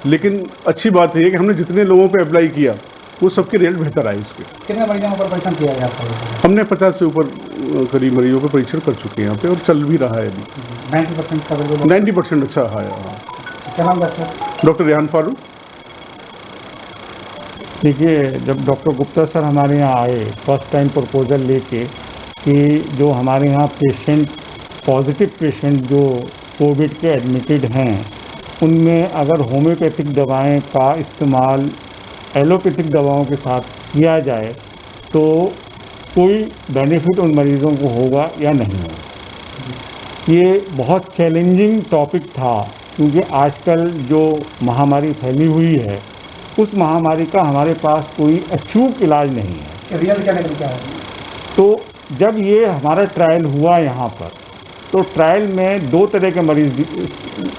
लेकिन अच्छी बात है कि हमने जितने लोगों पे अप्लाई किया वो सबके रिजल्ट बेहतर आए। उसके कितने मरीजों पर परीक्षण किया गया आपका? हमने 50 से ऊपर करीब मरीजों पर परीक्षण कर चुके हैं यहाँ पे और चल भी रहा है अभी। 90% अच्छा आया। क्या नाम डॉक्टर? डॉक्टर रेहान फारूक। देखिए, जब डॉक्टर गुप्ता सर हमारे यहाँ आए फर्स्ट टाइम प्रपोजल लेके कि जो हमारे यहाँ पेशेंट पॉजिटिव पेशेंट जो कोविड के एडमिटेड हैं उनमें अगर होम्योपैथिक दवाएं का इस्तेमाल एलोपैथिक दवाओं के साथ किया जाए तो कोई बेनिफिट उन मरीज़ों को होगा या नहीं होगा। ये बहुत चैलेंजिंग टॉपिक था क्योंकि आजकल जो महामारी फैली हुई है उस महामारी का हमारे पास कोई अचूक इलाज नहीं है। रियल क्या निकल क्या है? तो जब ये हमारा ट्रायल हुआ यहाँ पर तो ट्रायल में 2 तरह के मरीज़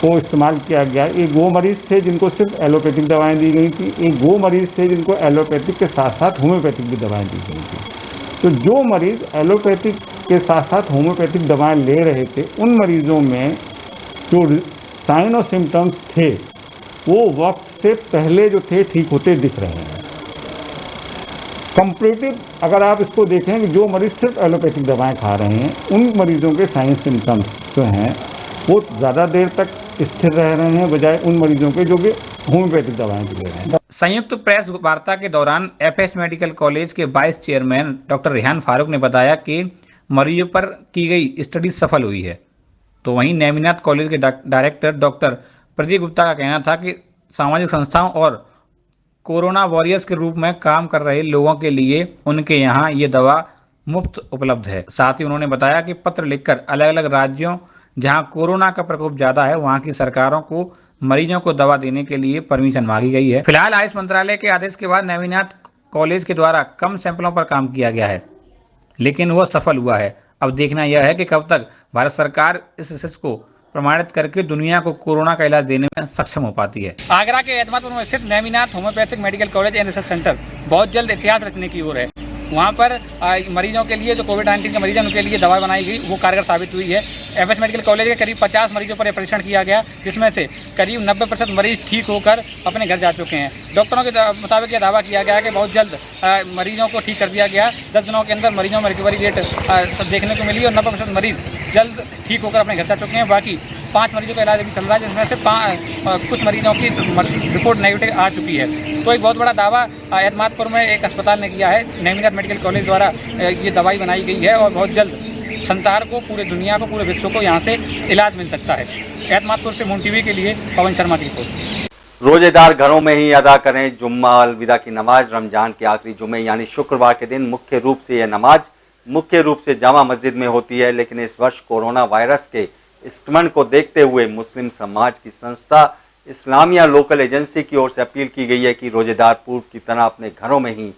को इस्तेमाल किया गया। एक वो मरीज़ थे जिनको सिर्फ एलोपैथिक दवाएं दी गई थी, एक वो मरीज़ थे जिनको एलोपैथिक के साथ साथ होम्योपैथिक भी दवाएं दी गई थी। तो जो मरीज़ एलोपैथिक के साथ साथ होम्योपैथिक दवाएं ले रहे थे उन मरीज़ों में जो साइन और सिम्टम्स थे वो वक्त से पहले जो थे ठीक होते दिख रहे हैं। कंपैरेटिव अगर आप इसको देखें कि जो मरीज़ सिर्फ एलोपैथिक दवाएं खा रहे हैं उन मरीज़ों के साइन सिम्टम्स जो हैं वो ज़्यादा देर तक स्थिर रह रहे हैं बजाय उन मरीजों के जो कि होम्योपैथिक दवाएं ले रहे हैं। संयुक्त प्रेस वार्ता के दौरान एफएस मेडिकल कॉलेज के vice chairman doctor Rehan Farooq ने बताया कि मरीजों पर की गई स्टडी सफल हुई है। तो वहीं नेमिनाथ कॉलेज के डायरेक्टर डॉक्टर प्रदीप गुप्ता का कहना था कि सामाजिक संस्थाओं और कोरोना वॉरियर्स के रूप में काम कर रहे लोगों के लिए उनके यहाँ ये दवा मुफ्त उपलब्ध है। साथ ही उन्होंने बताया कि पत्र लिखकर अलग अलग राज्यों जहां कोरोना का प्रकोप ज्यादा है वहां की सरकारों को मरीजों को दवा देने के लिए परमिशन मांगी गई है। फिलहाल आयुष मंत्रालय के आदेश के बाद नेमिनाथ कॉलेज के द्वारा कम सैंपलों पर काम किया गया है, लेकिन वह सफल हुआ है। अब देखना यह है कि कब तक भारत सरकार इस रिसर्च को प्रमाणित करके दुनिया को कोरोना का इलाज देने में सक्षम हो पाती है। आगरा के एतमादपुर में स्थित Neminath homeopathic medical college and research centre बहुत जल्द इतिहास रचने की ओर है। वहाँ पर मरीजों के लिए जो कोविड-19 के मरीज हैं उनके लिए दवा बनाई गई, वो कारगर साबित हुई है। एफएस मेडिकल कॉलेज के करीब 50 मरीजों पर परीक्षण किया गया, जिसमें से करीब 90% मरीज ठीक होकर अपने घर जा चुके हैं। डॉक्टरों के मुताबिक यह दावा किया गया है कि बहुत जल्द मरीजों को ठीक कर दिया गया। 10 दिनों के अंदर मरीजों में रिकवरी रेट देखने को मिली और 90% मरीज जल्द ठीक होकर अपने घर जा चुके हैं। बाकी 5 मरीजों का इलाज अभी चल रहा है, जिसमें से कुछ मरीजों की रिपोर्ट नेगेटिव आ चुकी है। तो एक बहुत बड़ा दावा एतमादपुर में एक अस्पताल ने किया है। नेमिनाथ मेडिकल कॉलेज द्वारा ये दवाई बनाई गई है और बहुत जल्द संसार को, पूरे दुनिया को, पूरे विश्व को यहाँ से इलाज मिल सकता है। एतमादपुर से मून टीवी के लिए पवन शर्मा की रिपोर्ट। रोजेदार घरों में ही अदा करें जुम्मा अलविदा की नमाज। रमजान के आखिरी जुम्मे यानी शुक्रवार के दिन मुख्य रूप से यह नमाज मुख्य रूप से जामा मस्जिद में होती है, लेकिन इस वर्ष कोरोना वायरस के संक्रमण को देखते हुए मुस्लिम समाज की संस्था इस्लामिया लोकल एजेंसी की ओर से अपील की गई है कि रोजेदार पूर्व की तरह अपने घरों में ही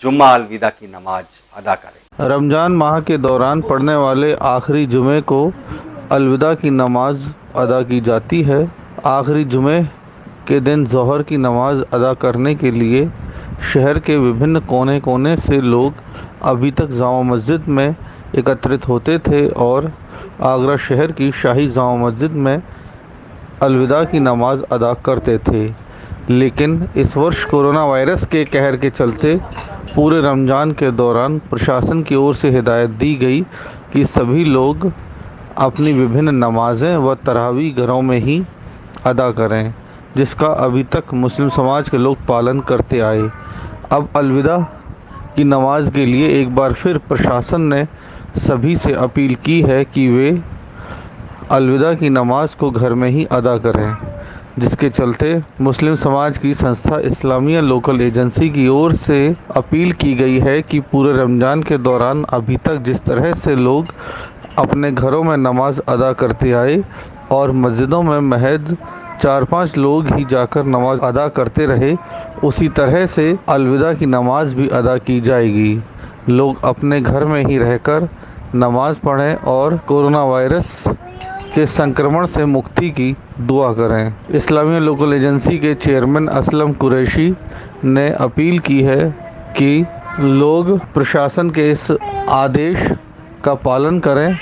जुम्मा अलविदा की नमाज अदा करें। रमजान माह के दौरान पढ़ने वाले आखिरी जुमे को अलविदा की नमाज अदा की जाती है। आखिरी जुमे के दिन ज़ोहर की नमाज अदा करने के लिए शहर के विभिन्न कोने कोने से लोग अभी तक जामा मस्जिद में एकत्रित होते थे और आगरा शहर की शाही जामा मस्जिद में अलविदा की नमाज अदा करते थे। लेकिन इस वर्ष कोरोना वायरस के कहर के चलते पूरे रमज़ान के दौरान प्रशासन की ओर से हिदायत दी गई कि सभी लोग अपनी विभिन्न नमाज़ें व तरावी घरों में ही अदा करें, जिसका अभी तक मुस्लिम समाज के लोग पालन करते आए। अब अलविदा की नमाज के लिए एक बार फिर प्रशासन ने सभी से अपील की है कि वे अलविदा की नमाज को घर में ही अदा करें, जिसके चलते मुस्लिम समाज की संस्था इस्लामिया लोकल एजेंसी की ओर से अपील की गई है कि पूरे रमज़ान के दौरान अभी तक जिस तरह से लोग अपने घरों में नमाज अदा करते आए और मस्जिदों में महज 4-5 लोग ही जाकर नमाज अदा करते रहे, उसी तरह से अलविदा की नमाज भी अदा की जाएगी। लोग अपने घर में ही रहकर नमाज पढ़ें और कोरोना वायरस के संक्रमण से मुक्ति की दुआ करें। इस्लामिया लोकल एजेंसी के चेयरमैन असलम कुरैशी ने अपील की है कि लोग प्रशासन के इस आदेश का पालन करें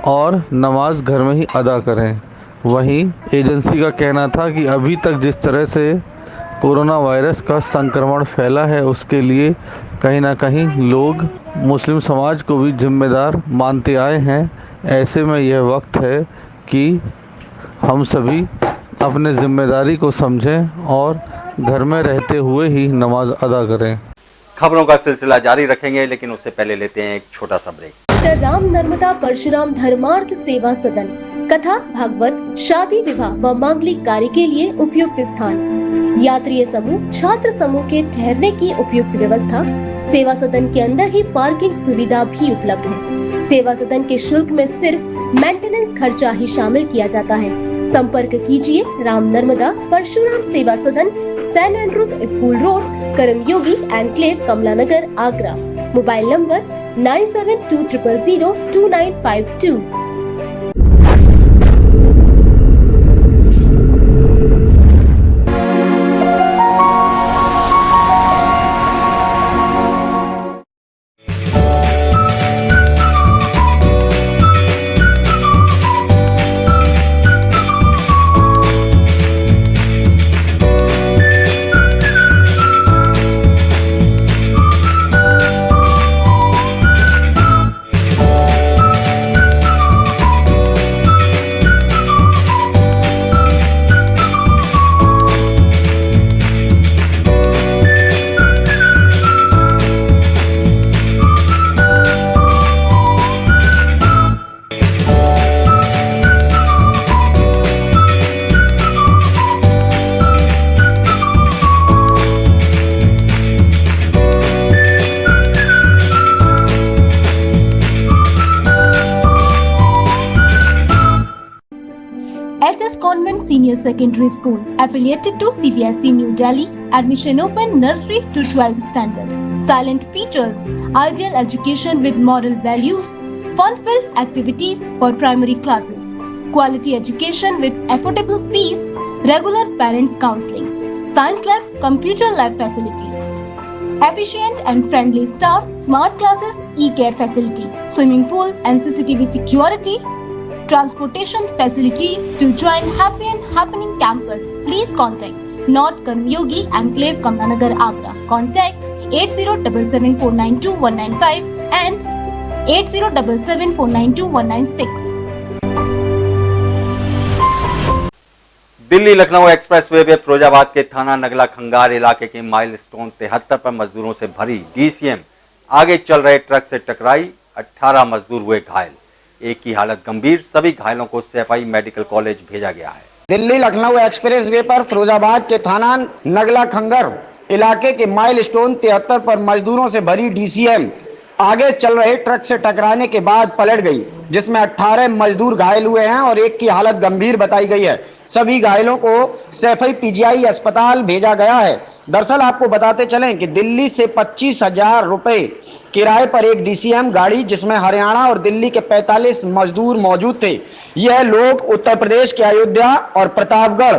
और नमाज घर में ही अदा करें। वहीं एजेंसी का कहना था कि अभी तक जिस तरह से कोरोना वायरस का संक्रमण फैला है, उसके लिए कहीं ना कहीं लोग मुस्लिम समाज को भी जिम्मेदार मानते आए हैं। ऐसे में यह वक्त है कि हम सभी अपने जिम्मेदारी को समझें और घर में रहते हुए ही नमाज अदा करें। खबरों का सिलसिला जारी रखेंगे, लेकिन उससे पहले लेते हैं एक छोटा सा ब्रेक। राम नर्मदा परशुराम धर्मार्थ सेवा सदन कथा, भागवत, शादी विवाह व मांगलिक कार्य के लिए उपयुक्त स्थान, यात्रीय समूह, छात्र समूह के ठहरने की उपयुक्त व्यवस्था। सेवा सदन के अंदर ही पार्किंग सुविधा भी उपलब्ध है। सेवा सदन के शुल्क में सिर्फ मेंटेनेंस खर्चा ही शामिल किया जाता है। संपर्क कीजिए Ram Narmada Parshuram Seva Sadan, saint Andrews school road, Karmayogi enclave, Kamla Nagar, Agra. Mobile number 9720002952। Senior Secondary School affiliated to CBSE New Delhi. Admission open nursery to 12th standard. Silent features, ideal education with moral values, fun-filled activities for primary classes, quality education with affordable fees, regular parents counseling, science lab, computer lab facility, efficient and friendly staff, smart classes, e-care facility, swimming pool and CCTV security, transportation facility. To join Happy and Happening campus, please contact North Karmyogi Enclave, Kamlanagar, Agra. Contact 8077492195 and 8077492196. Delhi Lucknow expressway पे फिरोजाबाद के थाना नगला खंगार इलाके के milestone 73 पर मजदूरों से भरी DCM आगे चल रहे ट्रक से टकराई। 18 मजदूर हुए घायल, एक की हालत गंभीर। सभी घायलों को सैफई मेडिकल कॉलेज भेजा गया है। दिल्ली लखनऊ एक्सप्रेसवे पर फिरोजाबाद के थाना नगला खंगर इलाके के माइलस्टोन 73 पर मजदूरों से भरी डीसीएम आगे चल रहे ट्रक से टकराने के बाद पलट गई, जिसमें 18 मजदूर घायल हुए हैं और एक की हालत गंभीर बताई गई है। सभी घायलों को सैफई पीजीआई अस्पताल भेजा गया है। दरअसल आपको बताते चलें कि दिल्ली से 25,000 रुपए किराए पर एक डीसीएम गाड़ी, जिसमें हरियाणा और दिल्ली के 45 मजदूर मौजूद थे। यह लोग उत्तर प्रदेश के अयोध्या और प्रतापगढ़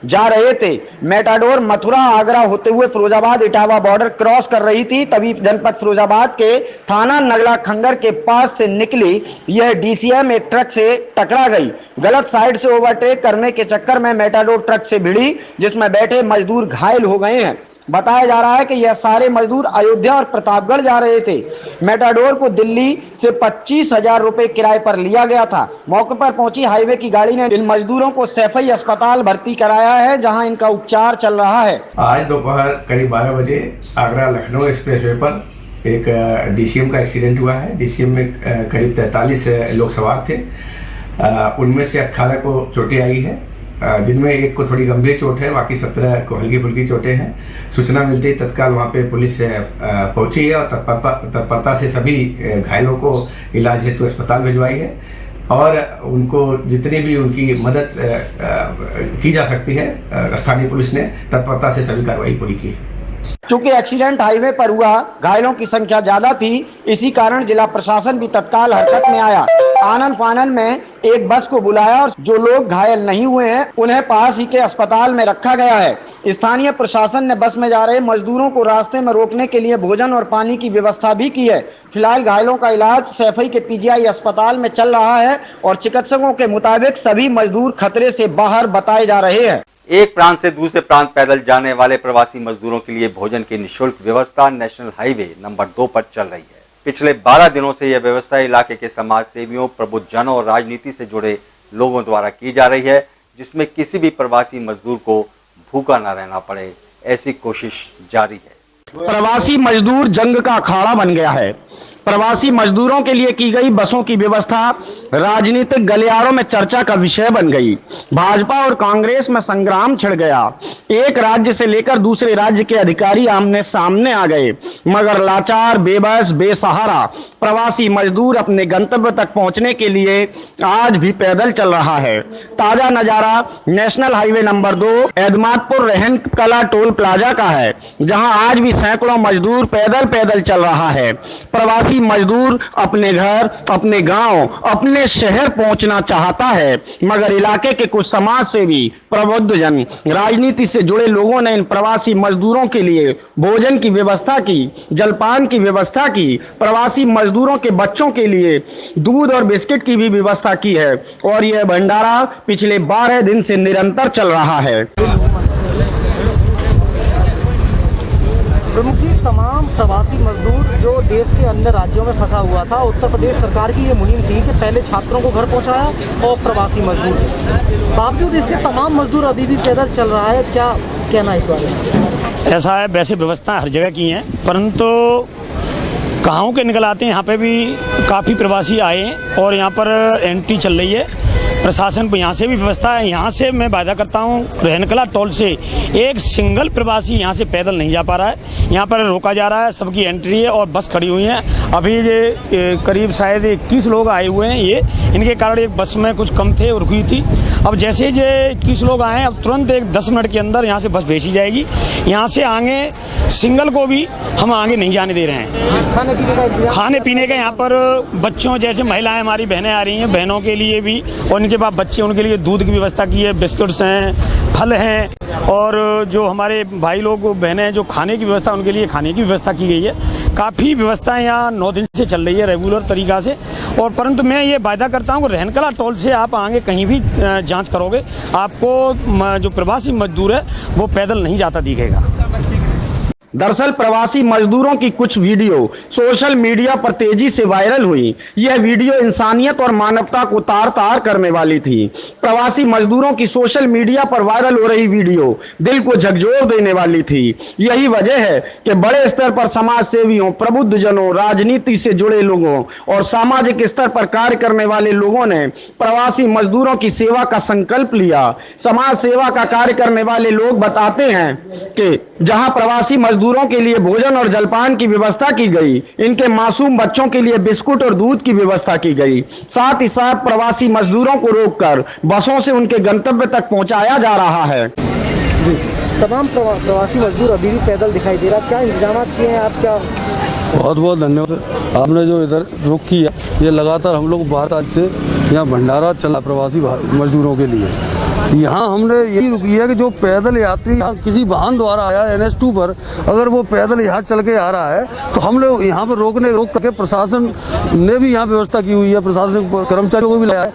जा रहे थे। मेटाडोर मथुरा आगरा होते हुए फिरोजाबाद इटावा बॉर्डर क्रॉस कर रही थी, तभी जनपद फिरोजाबाद के थाना नगला खंगर के पास से निकली यह डीसीएम एक ट्रक से टकरा गई। गलत साइड से ओवरटेक करने के चक्कर में मेटाडोर ट्रक से भिड़ी, जिसमें बैठे मजदूर घायल हो गए हैं। बताया जा रहा है कि यह सारे मजदूर अयोध्या और प्रतापगढ़ जा रहे थे। मेटाडोर को दिल्ली से 25,000 रुपए किराए पर लिया गया था। मौके पर पहुंची हाईवे की गाड़ी ने इन मजदूरों को सैफई अस्पताल भर्ती कराया है, जहां इनका उपचार चल रहा है। आज दोपहर करीब 12 बजे आगरा लखनऊ एक्सप्रेसवे पर एक डीसीएम का एक्सीडेंट हुआ है। डीसीएम में करीब 43 लोग सवार थे। उनमें से 18 को चोटें आई है, जिनमें एक को थोड़ी गंभीर चोट है, बाकी 17 को हल्की फुल्की चोटें हैं। सूचना मिलते ही तत्काल वहां पे पुलिस पहुंची है और तत्परता से सभी घायलों को इलाज हेतु अस्पताल भिजवाई है और उनको जितनी भी उनकी मदद की जा सकती है स्थानीय पुलिस ने तत्परता से सभी कार्रवाई पूरी की है। चूंकि एक्सीडेंट हाईवे पर हुआ, घायलों की संख्या ज्यादा थी, इसी कारण जिला प्रशासन भी तत्काल हरकत में आया। आनन फानन में एक बस को बुलाया और जो लोग घायल नहीं हुए हैं उन्हें पास ही के अस्पताल में रखा गया है। स्थानीय प्रशासन ने बस में जा रहे मजदूरों को रास्ते में रोकने के लिए भोजन और पानी की व्यवस्था भी की है। फिलहाल घायलों का इलाज सैफई के पीजीआई अस्पताल में चल रहा है और चिकित्सकों के मुताबिक सभी मजदूर खतरे से बाहर बताए जा रहे हैं। एक प्रांत से दूसरे प्रांत पैदल जाने वाले प्रवासी मजदूरों के लिए भोजन की निःशुल्क व्यवस्था नेशनल हाईवे नंबर 2 पर चल रही है। पिछले 12 दिनों से यह व्यवस्था इलाके के समाज सेवियों, प्रबुद्धजनों और राजनीति से जुड़े लोगों द्वारा की जा रही है, जिसमें किसी भी प्रवासी मजदूर को भूखा न रहना पड़े, ऐसी कोशिश जारी है। प्रवासी मजदूर जंग का अखाड़ा बन गया है। प्रवासी मजदूरों के लिए की गई बसों की व्यवस्था राजनीतिक गलियारों में चर्चा का विषय बन गई। भाजपा और कांग्रेस में संग्राम छिड़ गया। एक राज्य से लेकर दूसरे राज्य के अधिकारी आमने सामने आ गए, मगर लाचार, बेबस, बेसहारा प्रवासी मजदूर अपने गंतव्य तक पहुंचने के लिए आज भी पैदल चल रहा है। ताजा नजारा नेशनल हाईवे नंबर 2 एदमादपुर रहन कला टोल प्लाजा का है, जहां आज भी सैकड़ों मजदूर पैदल चल रहा है। प्रवासी मजदूर अपने घर, अपने गांव, अपने शहर पहुंचना चाहता है, मगर इलाके के कुछ समाज सेवी, प्रबुद्धजन, राजनीति से जुड़े लोगों ने इन प्रवासी मजदूरों के लिए भोजन की व्यवस्था की, जलपान की व्यवस्था की, प्रवासी मजदूरों के बच्चों के लिए दूध और बिस्किट की भी व्यवस्था की है और यह भंडारा पिछले 12 दिन से निरंतर चल रहा है। प्रमुख जी, तमाम प्रवासी मजदूर जो देश के अन्य राज्यों में फंसा हुआ था, उत्तर प्रदेश सरकार की ये मुहिम थी कि पहले छात्रों को घर पहुंचाया और प्रवासी मजदूर, बावजूद इसके तमाम मजदूर अभी भी पैदल चल रहा है। क्या कहना है इस बारे में? ऐसा है, वैसे व्यवस्था हर जगह की हैं, परंतु कहाँ के निकल आते हैं। यहाँ पे भी काफ़ी प्रवासी आए और यहाँ पर एंट्री चल रही है। प्रशासन को यहाँ से भी व्यवस्था है। यहाँ से मैं वादा करता हूँ, रहनकला टोल से एक सिंगल प्रवासी यहाँ से पैदल नहीं जा पा रहा है। यहाँ पर रोका जा रहा है, सबकी एंट्री है और बस खड़ी हुई है। अभी ये करीब शायद 21 लोग आए हुए हैं। ये इनके कारण एक बस में कुछ कम थे और रुकी थी। अब जैसे ये 21 लोग आए हैं, अब तुरंत एक 10 मिनट के अंदर यहाँ से बस भेजी जाएगी। यहाँ से आगे सिंगल को भी हम आगे नहीं जाने दे रहे हैं। खाने पीने का यहाँ पर बच्चों जैसे महिलाएं हमारी बहनें आ रही हैं, बहनों के लिए भी और इनके बाद बच्चे, उनके लिए दूध की व्यवस्था की है, बिस्कुट्स हैं, फल हैं और जो हमारे भाई लोग बहनें जो खाने की व्यवस्था, उनके लिए खाने की व्यवस्था की गई है। काफ़ी व्यवस्थाएं यहाँ 9 दिन से चल रही है रेगुलर तरीक़ा से। और परंतु मैं ये वायदा करता हूँ कि रहनकला टोल से आप आगे कहीं भी जांच करोगे, आपको जो प्रवासी मजदूर है वो पैदल नहीं जाता दिखेगा। दरअसल प्रवासी मजदूरों की कुछ वीडियो सोशल मीडिया पर तेजी से वायरल हुई। यह वीडियो इंसानियत और मानवता को तार तार करने वाली थी। प्रवासी मजदूरों की सोशल मीडिया पर वायरल हो रही वीडियो दिल को झकझोर देने वाली थी। यही वजह है कि बड़े स्तर पर समाज सेवियों, प्रबुद्धजनों, राजनीति से जुड़े लोगों और सामाजिक स्तर पर कार्य करने वाले लोगों ने प्रवासी मजदूरों की सेवा का संकल्प लिया। समाज सेवा का कार्य करने वाले लोग बताते हैं कि जहां प्रवासी मजदूरों के लिए भोजन और जलपान की व्यवस्था की गई, इनके मासूम बच्चों के लिए बिस्कुट और दूध की व्यवस्था की गई। साथ ही साथ प्रवासी मजदूरों को रोककर बसों से उनके गंतव्य तक पहुंचाया जा रहा है। तमाम प्रवासी मजदूर अभी भी पैदल दिखाई दे रहा, क्या इंतजाम किए हैं आप? क्या बहुत बहुत धन्यवाद आपने जो इधर रुक किया। ये लगातार हम लोग 12 तारीख से यहाँ भंडारा चला प्रवासी मजदूरों के लिए। यहाँ हमने यही रुकी है कि जो पैदल यात्री यहाँ किसी वाहन द्वारा आया NH2 पर, अगर वो पैदल यहाँ चल के आ रहा है तो हम लोग यहाँ पर रोक करके प्रशासन ने भी यहाँ व्यवस्था की हुई है, प्रशासनिक कर्मचारियों को भी लाया है,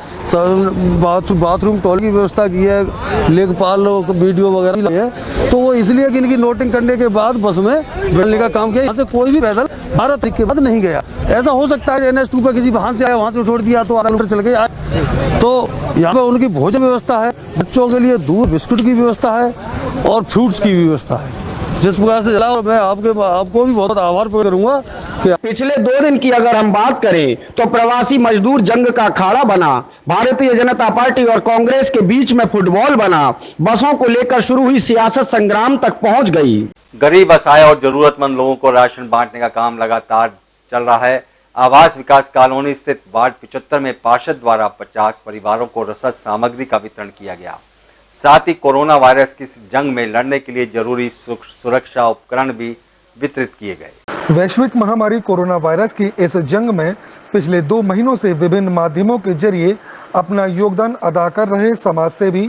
बाथरूम टॉयलेट की व्यवस्था की है, लेखपाल वीडियो वगैरह भी है। तो वो इसलिए कि इनकी नोटिंग करने के बाद बस में बैठने का काम किया। यहाँ से कोई भी पैदल 12 तारीख के बाद नहीं गया। ऐसा हो सकता है NH2 पर किसी वाहन से आया, वहाँ से छोड़ दिया तो आधा किलोमीटर चल के आए। तो यहाँ पे उनकी भोजन व्यवस्था है, बच्चों के लिए दूध बिस्कुट की व्यवस्था है और फ्रूट्स की व्यवस्था है। जिस प्रकार से चला, और मैं आपको भी बहुत आभार प्रकट करूंगा कि पिछले 2 दिन की अगर हम बात करें तो प्रवासी मजदूर जंग का अखाड़ा बना, भारतीय जनता पार्टी और कांग्रेस के बीच में फुटबॉल बना, बसों को लेकर शुरू हुई सियासत संग्राम तक पहुंच गई। गरीब असहाय और जरूरतमंद लोगों को राशन बांटने का काम लगातार चल रहा है। आवास विकास कॉलोनी स्थित वार्ड 75 में पार्षद द्वारा 50 परिवारों को रसद सामग्री का वितरण किया गया। साथ ही कोरोना वायरस की जंग में लड़ने के लिए जरूरी सुरक्षा उपकरण भी वितरित किए गए। वैश्विक महामारी कोरोना वायरस की इस जंग में पिछले 2 महीनों से विभिन्न माध्यमों के जरिए अपना योगदान अदा कर रहे समाजसेवी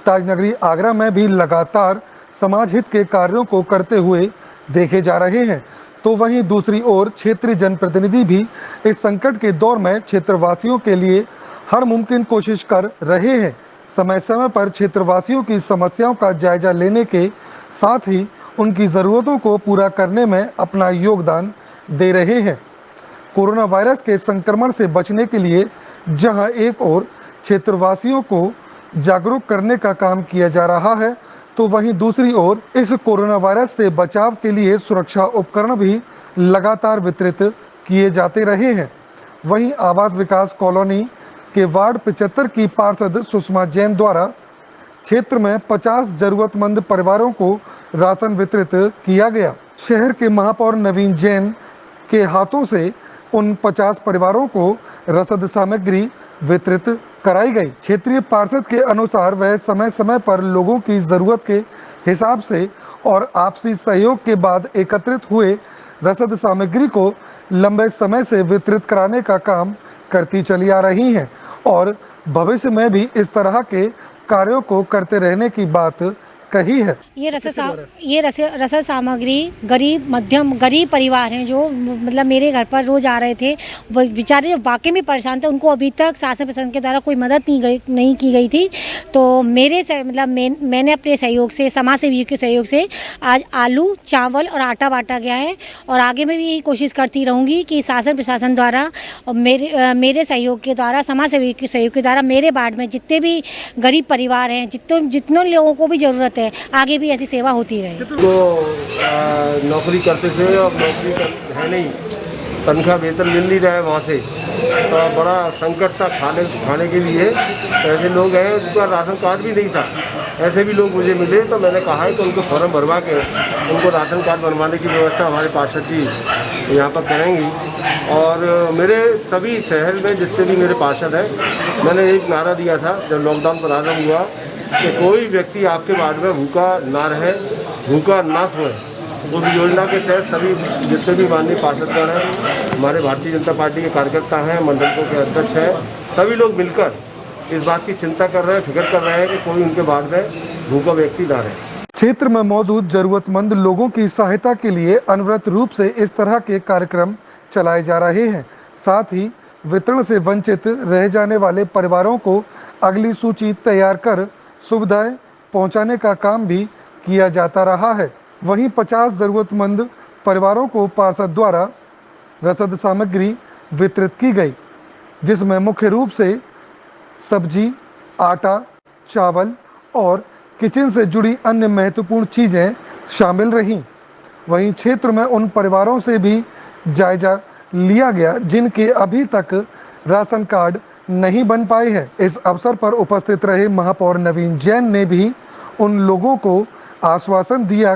ताजनगरी आगरा में भी लगातार समाज हित के कार्यों को करते हुए देखे जा रहे हैं। तो वहीं दूसरी ओर क्षेत्रीय जनप्रतिनिधि भी इस संकट के दौर में क्षेत्रवासियों के लिए हर मुमकिन कोशिश कर रहे हैं। समय समय पर क्षेत्रवासियों की समस्याओं का जायजा लेने के साथ ही उनकी ज़रूरतों को पूरा करने में अपना योगदान दे रहे हैं। कोरोना वायरस के संक्रमण से बचने के लिए जहां एक ओर क्षेत्रवासियों को जागरूक करने का काम किया जा रहा है, तो वहीं दूसरी ओर इस कोरोना वायरस से बचाव के लिए सुरक्षा उपकरण भी लगातार वितरित किए जाते रहे हैं। वहीं आवास विकास कॉलोनी के वार्ड 75 की पार्षद सुषमा जैन द्वारा क्षेत्र में 50 जरूरतमंद परिवारों को राशन वितरित किया गया। शहर के महापौर नवीन जैन के हाथों से उन 50 परिवारों को रसद सामग्री वितरित कराई गई। क्षेत्रीय पार्षद के अनुसार वह समय समय पर लोगों की जरूरत के हिसाब से और आपसी सहयोग के बाद एकत्रित हुए रसद सामग्री को लंबे समय से वितरित कराने का काम करती चली आ रही हैं और भविष्य में भी इस तरह के कार्यों को करते रहने की बात कही है। ये रसद सामग्री गरीब परिवार हैं जो मतलब मेरे घर पर रोज आ रहे थे, वो बेचारे वाकई में परेशान थे। उनको अभी तक शासन प्रशासन के द्वारा कोई मदद नहीं की गई थी। तो मेरे से मतलब मैंने अपने सहयोग से, समाज सेवियों के सहयोग से आज आलू, चावल और आटा बांटा गया है और आगे में भी यही कोशिश करती रहूँगी कि शासन प्रशासन द्वारा और मेरे सहयोग के द्वारा, समाज सेवियों के सहयोग के द्वारा मेरे वार्ड में जितने भी गरीब परिवार हैं, जितने लोगों को भी ज़रूरत है, आगे भी ऐसी सेवा होती रहे। तो नौकरी करते थे, अब नौकरी है नहीं, तनख्वाह वेतन मिल नहीं रहा है वहाँ से, तो बड़ा संकट था खाने के लिए। ऐसे लोग हैं उनका राशन कार्ड भी नहीं था, ऐसे भी लोग मुझे मिले। तो मैंने कहा है कि उनको फॉर्म भरवा के उनको राशन कार्ड बनवाने की व्यवस्था हमारे पार्षद जी यहाँ पर करेंगी। और मेरे सभी शहर में जितने भी मेरे पार्षद हैं, मैंने एक नारा दिया था जब लॉकडाउन प्रारंभ हुआ कि कोई व्यक्ति आपके वार्ड में भूखा ना रहे, भूखा ना सोए। उस योजना के तहत सभी जितने भी माननीय पार्षदगण हैं, हमारे भारतीय जनता पार्टी के कार्यकर्ता हैं, मंडलों के अध्यक्ष हैं, सभी लोग मिलकर इस बात की चिंता कर रहे हैं, फिक्र कर रहे हैं कि कोई उनके वार्ड में भूखा व्यक्ति ना रहे। क्षेत्र में मौजूद जरूरतमंद लोगों की सहायता के लिए अनवरत रूप से इस तरह के कार्यक्रम चलाए जा रहे हैं। साथ ही वितरण से वंचित रह जाने वाले परिवारों को अगली सूची तैयार कर सुविधाएं पहुंचाने का काम भी किया जाता रहा है। वहीं 50 जरूरतमंद परिवारों को पार्षद द्वारा रसद सामग्री वितरित की गई, जिसमें मुख्य रूप से सब्जी, आटा, चावल और किचन से जुड़ी अन्य महत्वपूर्ण चीजें शामिल रहीं। वहीं क्षेत्र में उन परिवारों से भी जायजा लिया गया जिनके अभी तक राशन कार्ड नहीं बन पाए हैं। इस अवसर पर उपस्थित रहे महापौर नवीन जैन ने भी उन लोगों को आश्वासन दिया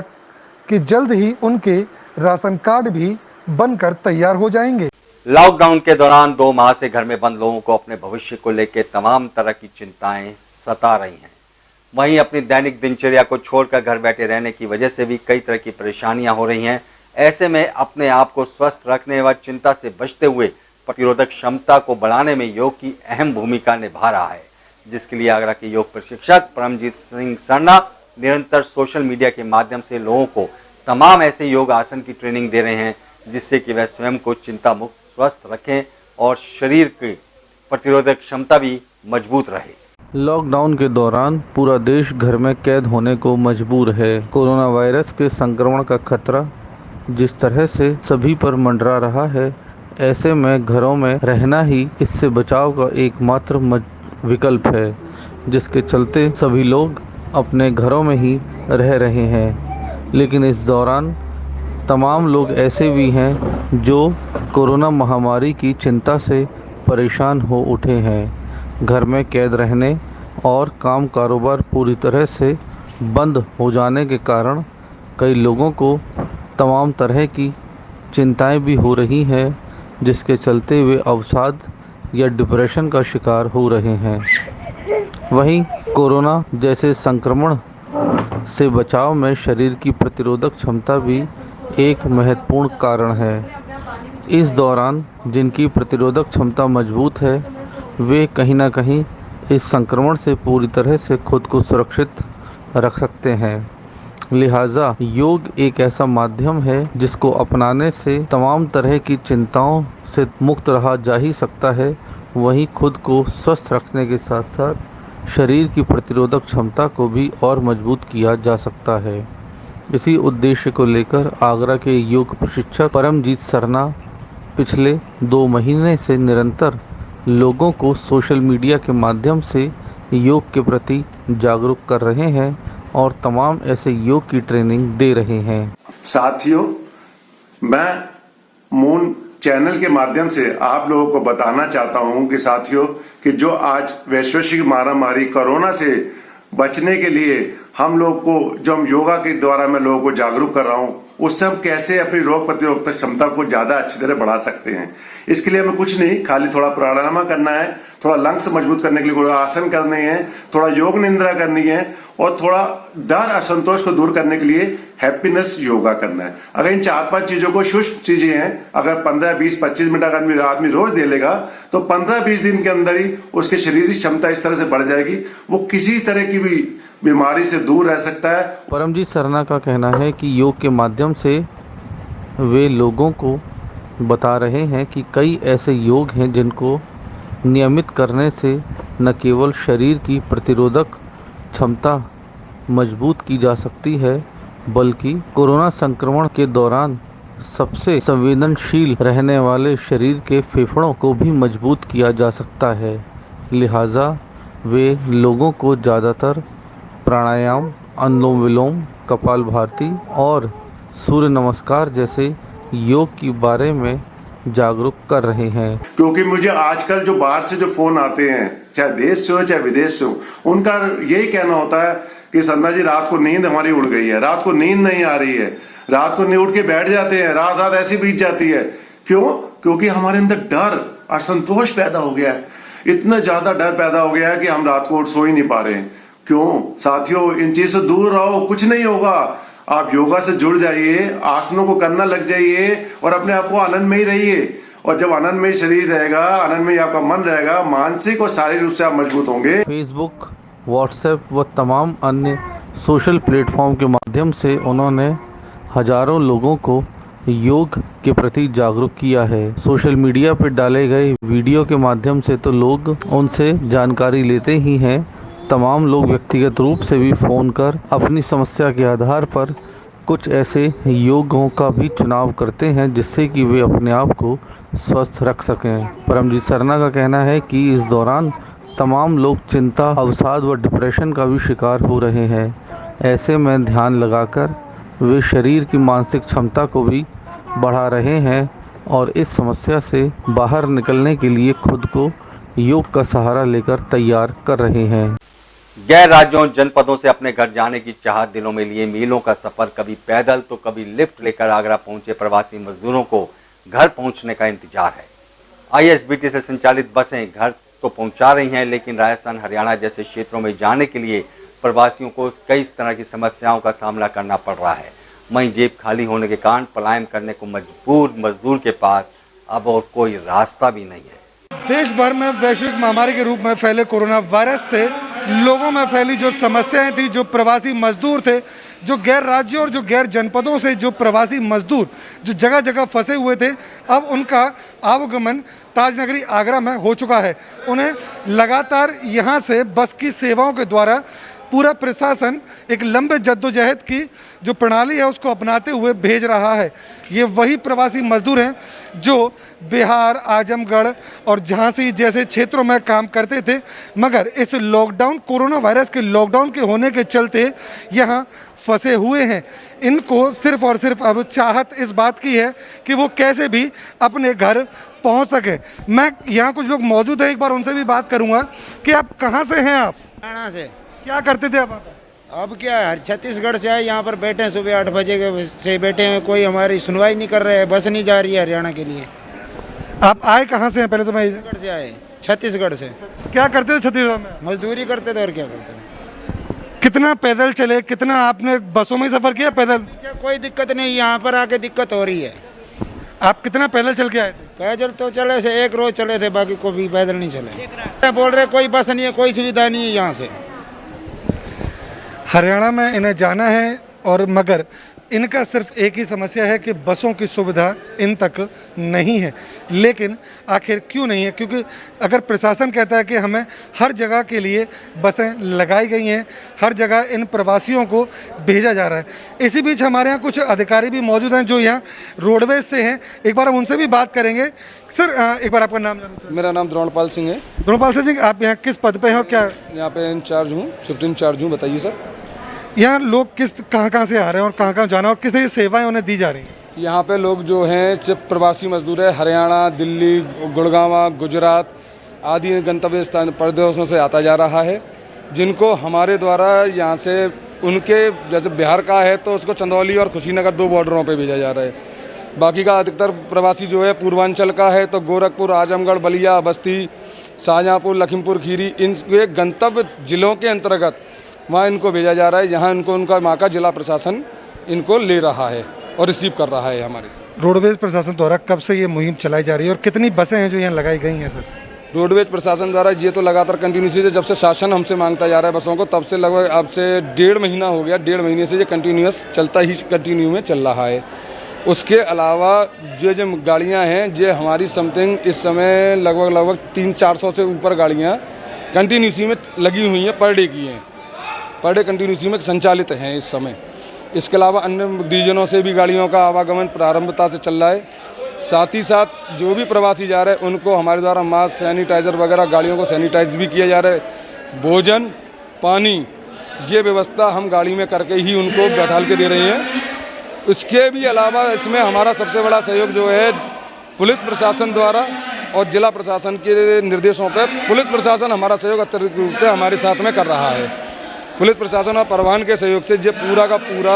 कि जल्द ही उनके राशन कार्ड भी बनकर तैयार हो जाएंगे। लॉकडाउन के दौरान 2 माह से घर में बंद लोगों को अपने भविष्य को लेकर तमाम तरह की चिंताएं सता रही हैं। वहीं अपनी दैनिक दिनचर्या को छोड़कर घर बैठे रहने की वजह से भी कई तरह की परेशानियां हो रही हैं। ऐसे में अपने आप को स्वस्थ रखने व चिंता से बचते हुए प्रतिरोधक क्षमता को बढ़ाने में योग की अहम भूमिका निभा रहा है। जिसके लिए आगरा के योग प्रशिक्षक परमजीत सिंह सरना निरंतर सोशल मीडिया के माध्यम से लोगों को तमाम ऐसे योग आसन की ट्रेनिंग दे रहे हैं, जिससे कि वह स्वयं को चिंता मुक्त स्वस्थ रखें और शरीर की प्रतिरोधक क्षमता भी मजबूत रहे। लॉकडाउन के दौरान पूरा देश घर में कैद होने को मजबूर है। कोरोना वायरस के संक्रमण का खतरा जिस तरह से सभी पर मंडरा रहा है, ऐसे में घरों में रहना ही इससे बचाव का एकमात्र विकल्प है, जिसके चलते सभी लोग अपने घरों में ही रह रहे हैं। लेकिन इस दौरान तमाम लोग ऐसे भी हैं जो कोरोना महामारी की चिंता से परेशान हो उठे हैं। घर में कैद रहने और काम कारोबार पूरी तरह से बंद हो जाने के कारण कई लोगों को तमाम तरह की चिंताएं भी हो रही हैं, जिसके चलते वे अवसाद या डिप्रेशन का शिकार हो रहे हैं। वहीं कोरोना जैसे संक्रमण से बचाव में शरीर की प्रतिरोधक क्षमता भी एक महत्वपूर्ण कारण है। इस दौरान जिनकी प्रतिरोधक क्षमता मजबूत है, वे कहीं ना कहीं इस संक्रमण से पूरी तरह से खुद को सुरक्षित रख सकते हैं। लिहाजा योग एक ऐसा माध्यम है जिसको अपनाने से तमाम तरह की चिंताओं से मुक्त रहा जा ही सकता है। वहीं खुद को स्वस्थ रखने के साथ साथ शरीर की प्रतिरोधक क्षमता को भी और मजबूत किया जा सकता है। इसी उद्देश्य को लेकर आगरा के योग प्रशिक्षक परमजीत सरना पिछले 2 महीने से निरंतर लोगों को सोशल मीडिया के माध्यम से योग के प्रति जागरूक कर रहे हैं और तमाम ऐसे योग की ट्रेनिंग दे रहे हैं। साथियों, मैं मून चैनल के माध्यम से आप लोगों को बताना चाहता हूं कि साथियों कि जो आज वैश्विक महामारी कोरोना से बचने के लिए हम लोग को जो हम योगा के द्वारा मैं लोगों को जागरूक कर रहा हूं, उससे हम कैसे अपनी रोग प्रतिरोधक क्षमता को ज्यादा अच्छी तरह बढ़ा सकते हैं। इसके लिए हमें कुछ नहीं, खाली थोड़ा प्राणायाम करना है, थोड़ा लंग्स मजबूत करने के लिए थोड़ा आसन करने हैं, थोड़ा योग निंद्रा करनी है और थोड़ा डर असंतोष को दूर करने के लिए हैप्पीनेस योगा करना है। अगर इन 4-5 चीजों को सूक्ष्म चीजें हैं, अगर 15, 20, 25 मिनट अगर आदमी रोज दे लेगा तो 15-20 दिन के अंदर ही उसकी शारीरिक क्षमता इस तरह से बढ़ जाएगी, वो किसी तरह की भी बीमारी से दूर रह सकता है। परमजीत सरना का कहना है कि योग के माध्यम से वे लोगों को बता रहे हैं कि कई ऐसे योग हैं जिनको नियमित करने से न केवल शरीर की प्रतिरोधक क्षमता मजबूत की जा सकती है, बल्कि कोरोना संक्रमण के दौरान सबसे संवेदनशील रहने वाले शरीर के फेफड़ों को भी मजबूत किया जा सकता है। लिहाजा वे लोगों को ज़्यादातर प्राणायाम, अनुलोम विलोम, कपालभाति और सूर्य नमस्कार जैसे योग के बारे में जागरूक कर रहे हैं। क्योंकि मुझे आजकल जो बाहर से जो फोन आते हैं, चाहे देश से हो चाहे विदेश से हो, उनका यही कहना होता है कि सरना जी रात को नींद हमारी उड़ गई है, रात को नींद नहीं आ रही है, रात को नहीं उठ के बैठ जाते हैं, रात ऐसी बीत जाती है। क्यों? क्योंकि हमारे अंदर डर और संतोष पैदा हो गया है, इतना ज्यादा डर पैदा हो गया है कि हम रात को सो ही नहीं पा रहे हैं। क्यों? साथियों, इन चीज से दूर रहो, कुछ नहीं होगा। आप योगा से जुड़ जाइए, आसनों को करना लग जाइए और अपने आप को आनंद में ही रहिए। और जब आनंद में शरीर रहेगा, आनंद में आपका मन रहेगा, मानसिक और शारीरिक रूप से आप मजबूत होंगे। फेसबुक, व्हाट्सएप व तमाम अन्य सोशल प्लेटफॉर्म के माध्यम से उन्होंने हजारों लोगों को योग के प्रति जागरूक किया है। सोशल मीडिया पर डाले गए वीडियो के माध्यम से तो लोग उनसे जानकारी लेते ही हैं, तमाम लोग व्यक्तिगत रूप से भी फ़ोन कर अपनी समस्या के आधार पर कुछ ऐसे योगों का भी चुनाव करते हैं जिससे कि वे अपने आप को स्वस्थ रख सकें। परमजीत सरना का कहना है कि इस दौरान तमाम लोग चिंता, अवसाद व डिप्रेशन का भी शिकार हो रहे हैं। ऐसे में ध्यान लगाकर वे शरीर की मानसिक क्षमता को भी बढ़ा रहे हैं और इस समस्या से बाहर निकलने के लिए खुद को योग का सहारा लेकर तैयार कर रहे हैं। गैर राज्यों जनपदों से अपने घर जाने की चाहत दिलों में लिए मीलों का सफर कभी पैदल तो कभी लिफ्ट लेकर आगरा पहुंचे प्रवासी मजदूरों को घर पहुंचने का इंतजार है। आईएसबीटी से संचालित बसें घर तो पहुंचा रही हैं, लेकिन राजस्थान, हरियाणा जैसे क्षेत्रों में जाने के लिए प्रवासियों को कई तरह की समस्याओं का सामना करना पड़ रहा है। वहीं जेब खाली होने के कारण पलायन करने को मजबूर मजदूर के पास अब और कोई रास्ता भी नहीं है। देश भर में वैश्विक महामारी के रूप में फैले कोरोना वायरस से लोगों में फैली जो समस्याएं थी, जो प्रवासी मजदूर थे, जो गैर राज्यों और जो गैर जनपदों से जो प्रवासी मजदूर जो जगह जगह फंसे हुए थे, अब उनका आवागमन ताजनगरी आगरा में हो चुका है। उन्हें लगातार यहाँ से बस की सेवाओं के द्वारा पूरा प्रशासन एक लंबे जद्दोजहद की जो प्रणाली है उसको अपनाते हुए भेज रहा है। ये वही प्रवासी मजदूर हैं जो बिहार, आजमगढ़ और झांसी जैसे क्षेत्रों में काम करते थे, मगर इस लॉकडाउन, कोरोना वायरस के लॉकडाउन के होने के चलते यहाँ फंसे हुए हैं। इनको सिर्फ और सिर्फ अब चाहत इस बात की है कि वो कैसे भी अपने घर पहुँच सके। मैं यहाँ कुछ लोग मौजूद हैं, एक बार उनसे भी बात करूँगा कि आप कहाँ से हैं। आप हरियाणा से। क्या करते थे आप? अब क्या है, छत्तीसगढ़ से आए, यहाँ पर बैठे हैं, सुबह 8 बजे से बैठे हैं, कोई हमारी सुनवाई नहीं कर रहे हैं, बस नहीं जा रही है हरियाणा के लिए। आप आए कहाँ से हैं? पहले तो मैं छत्तीसगढ़ से आए। छत्तीसगढ़ से। क्या करते थे छत्तीसगढ़ में? मजदूरी करते थे और क्या करते थे। कितना पैदल चले, कितना आपने बसों में सफर किया? पैदल कोई दिक्कत नहीं, यहाँ पर आके दिक्कत हो रही है। आप कितना पैदल चल के आए थे? पैदल तो चले से एक रोज चले थे, बाकी को भी पैदल नहीं चले। बोल रहे कोई बस नहीं है, कोई सुविधा नहीं है यहाँ से। हरियाणा में इन्हें जाना है और मगर इनका सिर्फ एक ही समस्या है कि बसों की सुविधा इन तक नहीं है। लेकिन आखिर क्यों नहीं है? क्योंकि अगर प्रशासन कहता है कि हमें हर जगह के लिए बसें लगाई गई हैं, हर जगह इन प्रवासियों को भेजा जा रहा है। इसी बीच हमारे यहाँ कुछ अधिकारी भी मौजूद हैं जो यहाँ रोडवेज से हैं। एक बार हम उनसे भी बात करेंगे। सर, एक बार आपका नाम जानते? मेरा नाम द्रोणपाल सिंह है। द्रोणपाल सिंह, आप यहाँ किस पद पे हैं और क्या? यहाँ पे इंचार्ज हूँ, शिफ्ट इंचार्ज हूँ। बताइए सर। यहाँ लोग कहाँ से आ रहे हैं और कहाँ जाना और किस तरह की सेवाएं उन्हें दी जा रही हैं? यहाँ पे लोग जो हैं सिर्फ प्रवासी मजदूर है, हरियाणा, दिल्ली, गुड़गांव, गुजरात आदि गंतव्य स्थान प्रदेशों से आता जा रहा है, जिनको हमारे द्वारा यहाँ से उनके, जैसे बिहार का है तो उसको चंदौली और खुशीनगर 2 बॉर्डरों पे भेजा जा रहा है। बाकी का अधिकतर प्रवासी जो है पूर्वांचल का है, तो गोरखपुर, आजमगढ़, बलिया, बस्ती, शाहजहाँपुर, लखीमपुर खीरी, इन गंतव्य जिलों के अंतर्गत वहाँ इनको भेजा जा रहा है, जहाँ इनको उनका वहाँ का जिला प्रशासन इनको ले रहा है और रिसीव कर रहा है हमारे से। रोडवेज प्रशासन द्वारा कब से ये मुहिम चलाई जा रही है और कितनी बसें हैं जो यहाँ लगाई गई हैं? सर, रोडवेज प्रशासन द्वारा ये तो लगातार कंटिन्यूस है, जब से शासन हमसे मांगता जा रहा है बसों को, तब से लगभग अब से 1.5 महीना हो गया। 1.5 महीने से ये कंटिन्यूस चलता ही कंटिन्यू में चल रहा है। उसके अलावा जो गाड़ियाँ हैं, जो हमारी समथिंग इस समय लगभग 300-400 से ऊपर गाड़ियाँ कंटिन्यूसी में लगी हुई हैं, पर डे की हैं, पर डे कंटिन्यूसी में संचालित हैं इस समय। इसके अलावा अन्य डिवीजनों से भी गाड़ियों का आवागमन प्रारंभता से चल रहा है। साथ ही साथ जो भी प्रवासी जा रहे हैं उनको हमारे द्वारा मास्क, सैनिटाइज़र वगैरह गाड़ियों को सैनिटाइज भी किया जा रहा है। भोजन, पानी, ये व्यवस्था हम गाड़ी में करके ही उनको बैठाल के दे रहे हैं। इसके भी अलावा इसमें हमारा सबसे बड़ा सहयोग जो है पुलिस प्रशासन द्वारा और जिला प्रशासन के निर्देशों पर पुलिस प्रशासन हमारा सहयोग अत्यधिक रूप से हमारे साथ में कर रहा है। पुलिस प्रशासन और परिवहन के सहयोग से ये पूरा का पूरा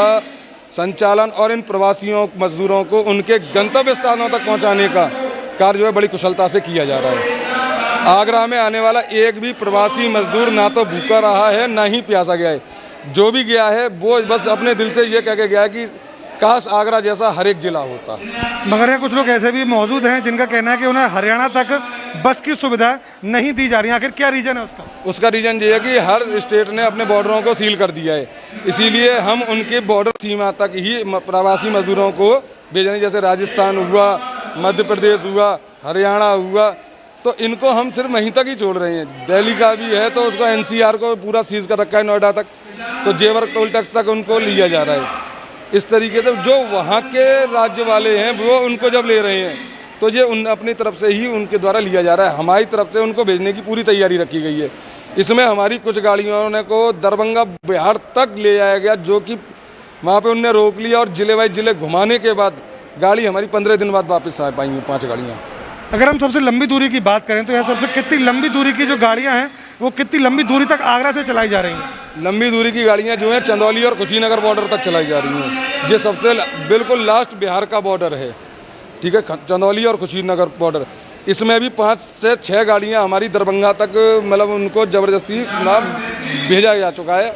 संचालन और इन प्रवासियों मजदूरों को उनके गंतव्य स्थानों तक पहुंचाने का कार्य जो है बड़ी कुशलता से किया जा रहा है। आगरा में आने वाला एक भी प्रवासी मजदूर ना तो भूखा रहा है, ना ही प्यासा गया है। जो भी गया है वो बस अपने दिल से ये कह के गया है कि काश आगरा जैसा हर एक जिला होता। मगर यहाँ कुछ लोग ऐसे भी मौजूद हैं जिनका कहना है कि उन्हें हरियाणा तक बस की सुविधा नहीं दी जा रही है। आखिर क्या रीजन है उसका? उसका रीजन ये है कि हर स्टेट ने अपने बॉर्डरों को सील कर दिया है, इसीलिए हम उनके बॉर्डर सीमा तक ही प्रवासी मजदूरों को भेजने, जैसे राजस्थान हुआ, मध्य प्रदेश हुआ, हरियाणा हुआ, तो इनको हम सिर्फ वहीं तक ही छोड़ रहे हैं। दिल्ली का भी है तो उसको NCR को पूरा सीज कर रखा है, नोएडा तक, तो जेवर टोल टैक्स तक उनको लिया जा रहा है। इस तरीके से जो वहाँ के राज्य वाले हैं वो उनको जब ले रहे हैं तो ये अपनी तरफ से ही उनके द्वारा लिया जा रहा है। हमारी तरफ से उनको भेजने की पूरी तैयारी रखी गई है। इसमें हमारी कुछ गाड़ियों को दरभंगा, बिहार तक ले जाया गया, जो कि वहाँ पे उनने रोक लिया और जिले वाइज जिले घुमाने के बाद गाड़ी हमारी 15 दिन बाद वापस आ पाई 5 गाड़ियाँ। अगर हम सबसे लंबी दूरी की बात करें तो यहाँ सबसे कितनी लंबी दूरी की जो गाड़ियाँ हैं वो कितनी लंबी दूरी तक आगरा से चलाई जा रही हैं? लंबी दूरी की गाड़ियाँ जो हैं चंदौली और कुशीनगर बॉर्डर तक चलाई जा रही हैं। ये सबसे बिल्कुल लास्ट बिहार का बॉर्डर है, ठीक है, चंदौली और कुशीनगर बॉर्डर। इसमें भी 5 से 6 गाड़ियाँ हमारी दरभंगा तक, मतलब उनको ज़बरदस्ती भेजा जा चुका है।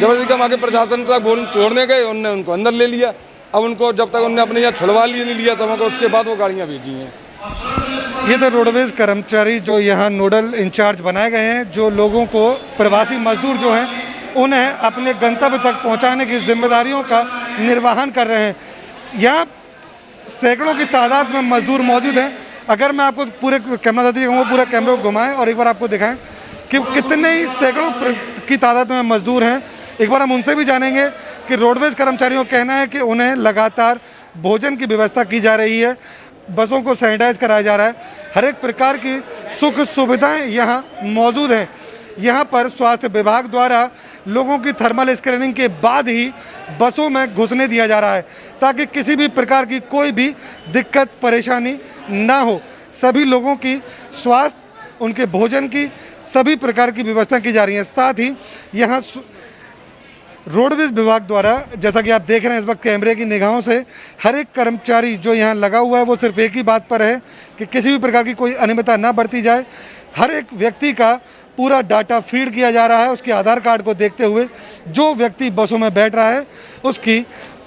ज़बरदस्ती हम आगे प्रशासन तक छोड़ने गए, उनने उनको अंदर ले लिया। अब उनको जब तक उनने अपने यहाँ छुड़वा लिए नहीं लिया सबों को, उसके बाद वो गाड़ियाँ भेजी हैं। ये तो रोडवेज कर्मचारी जो यहाँ नोडल इंचार्ज बनाए गए हैं, जो लोगों को, प्रवासी मजदूर जो हैं उन्हें अपने गंतव्य तक पहुँचाने की जिम्मेदारियों का निर्वहन कर रहे हैं। यहाँ सैकड़ों की तादाद में मजदूर मौजूद हैं। अगर मैं आपको पूरे कैमरा साथी कहूँगा पूरा कैमरा को घुमाएं और एक बार आपको दिखाएं कि कितने ही सैकड़ों की तादाद में मजदूर हैं। एक बार हम उनसे भी जानेंगे कि रोडवेज कर्मचारियों का कहना है कि उन्हें लगातार भोजन की व्यवस्था की जा रही है, बसों को सैनिटाइज कराया जा रहा है, हर एक प्रकार की सुख सुविधाएं यहाँ मौजूद हैं। यहाँ पर स्वास्थ्य विभाग द्वारा लोगों की थर्मल स्क्रीनिंग के बाद ही बसों में घुसने दिया जा रहा है, ताकि किसी भी प्रकार की कोई भी दिक्कत परेशानी ना हो। सभी लोगों की स्वास्थ्य, उनके भोजन की सभी प्रकार की व्यवस्था की जा रही है। साथ ही यहाँ रोडवेज विभाग द्वारा, जैसा कि आप देख रहे हैं इस वक्त कैमरे की निगाहों से, हर एक कर्मचारी जो यहाँ लगा हुआ है वो सिर्फ एक ही बात पर है कि किसी भी प्रकार की कोई अनियमितता ना बरती जाए। हर एक व्यक्ति का पूरा डाटा फीड किया जा रहा है। उसके आधार कार्ड को देखते हुए जो व्यक्ति बसों में बैठ रहा है उसकी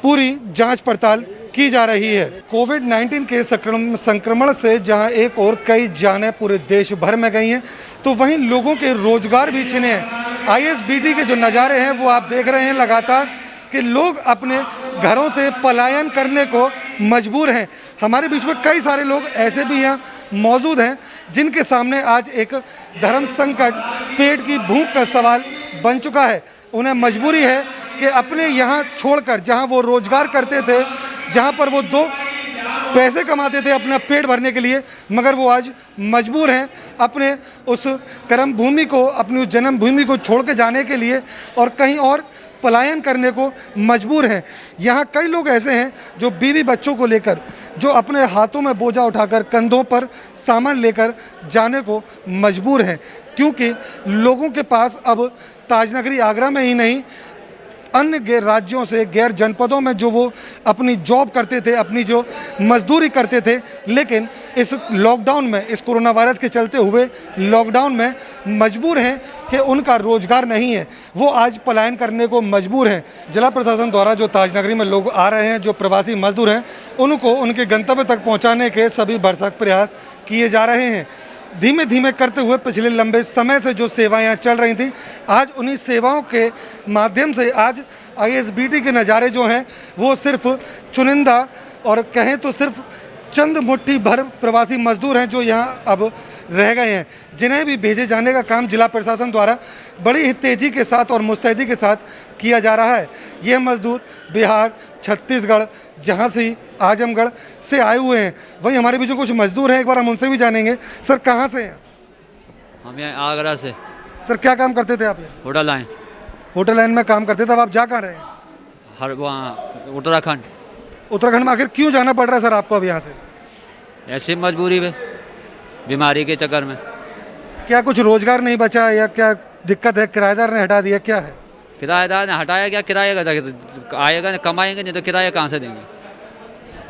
पूरी जांच पड़ताल की जा रही है। कोविड-19 के संक्रमण से जहां एक और कई जानें पूरे देश भर में गई हैं, तो वहीं लोगों के रोजगार भी छिने हैं। आईएसबीटी के जो नज़ारे हैं वो आप देख रहे हैं लगातार कि लोग अपने घरों से पलायन करने को मजबूर हैं। हमारे बीच में कई सारे लोग ऐसे भी यहाँ मौजूद हैं जिनके सामने आज एक धर्म संकट, पेट की भूख का सवाल बन चुका है। उन्हें मजबूरी है कि अपने यहाँ छोड़कर, जहाँ वो रोजगार करते थे, जहाँ पर वो 2 पैसे कमाते थे अपना पेट भरने के लिए, मगर वो आज मजबूर हैं अपने उस कर्म भूमि को, अपनी उस जन्मभूमि को छोड़ के जाने के लिए और कहीं और पलायन करने को मजबूर हैं। यहाँ कई लोग ऐसे हैं जो बीवी बच्चों को लेकर, जो अपने हाथों में बोझा उठाकर, कंधों पर सामान लेकर जाने को मजबूर हैं, क्योंकि लोगों के पास अब ताजनगरी आगरा में ही नहीं, अन्य राज्यों से, गैर जनपदों में जो वो अपनी जॉब करते थे, अपनी जो मजदूरी करते थे, लेकिन इस लॉकडाउन में, इस कोरोना वायरस के चलते हुए लॉकडाउन में मजबूर हैं कि उनका रोजगार नहीं है, वो आज पलायन करने को मजबूर हैं। जिला प्रशासन द्वारा जो ताजनगरी में लोग आ रहे हैं, जो प्रवासी मजदूर हैं, उनको उनके गंतव्य तक पहुँचाने के सभी भरसक प्रयास किए जा रहे हैं। धीमे धीमे करते हुए पिछले लंबे समय से जो सेवाएं यहाँ चल रही थी, आज उन्हीं सेवाओं के माध्यम से आज आईएसबीटी के नज़ारे जो हैं वो सिर्फ चुनिंदा और कहें तो सिर्फ चंद मुट्ठी भर प्रवासी मजदूर हैं जो यहाँ अब रह गए हैं, जिन्हें भी भेजे जाने का काम जिला प्रशासन द्वारा बड़ी ही तेज़ी के साथ और मुस्तैदी के साथ किया जा रहा है। ये मजदूर बिहार, छत्तीसगढ़, झांसी, आजमगढ़ से आए हुए हैं। वहीं हमारे बीच में कुछ मजदूर हैं, एक बार हम उनसे भी जानेंगे। सर कहाँ से हैं? हम यहाँ आगरा से। सर क्या काम करते थे आप? Hotel line. होटल लाइन में काम करते थे। अब आप जा कहाँ रहे हैं? हर वहाँ उत्तराखंड। उत्तराखंड में आखिर क्यों जाना पड़ रहा है सर आपको अब यहाँ से? ऐसी मजबूरी में, बीमारी के चक्कर में। क्या कुछ रोजगार नहीं बचा या क्या दिक्कत है? किराएदार ने हटा दिया, क्या है? किराएदार ने हटाया, क्या किराए का आएगा, कमाएंगे नहीं तो किराया कहाँ से देंगे?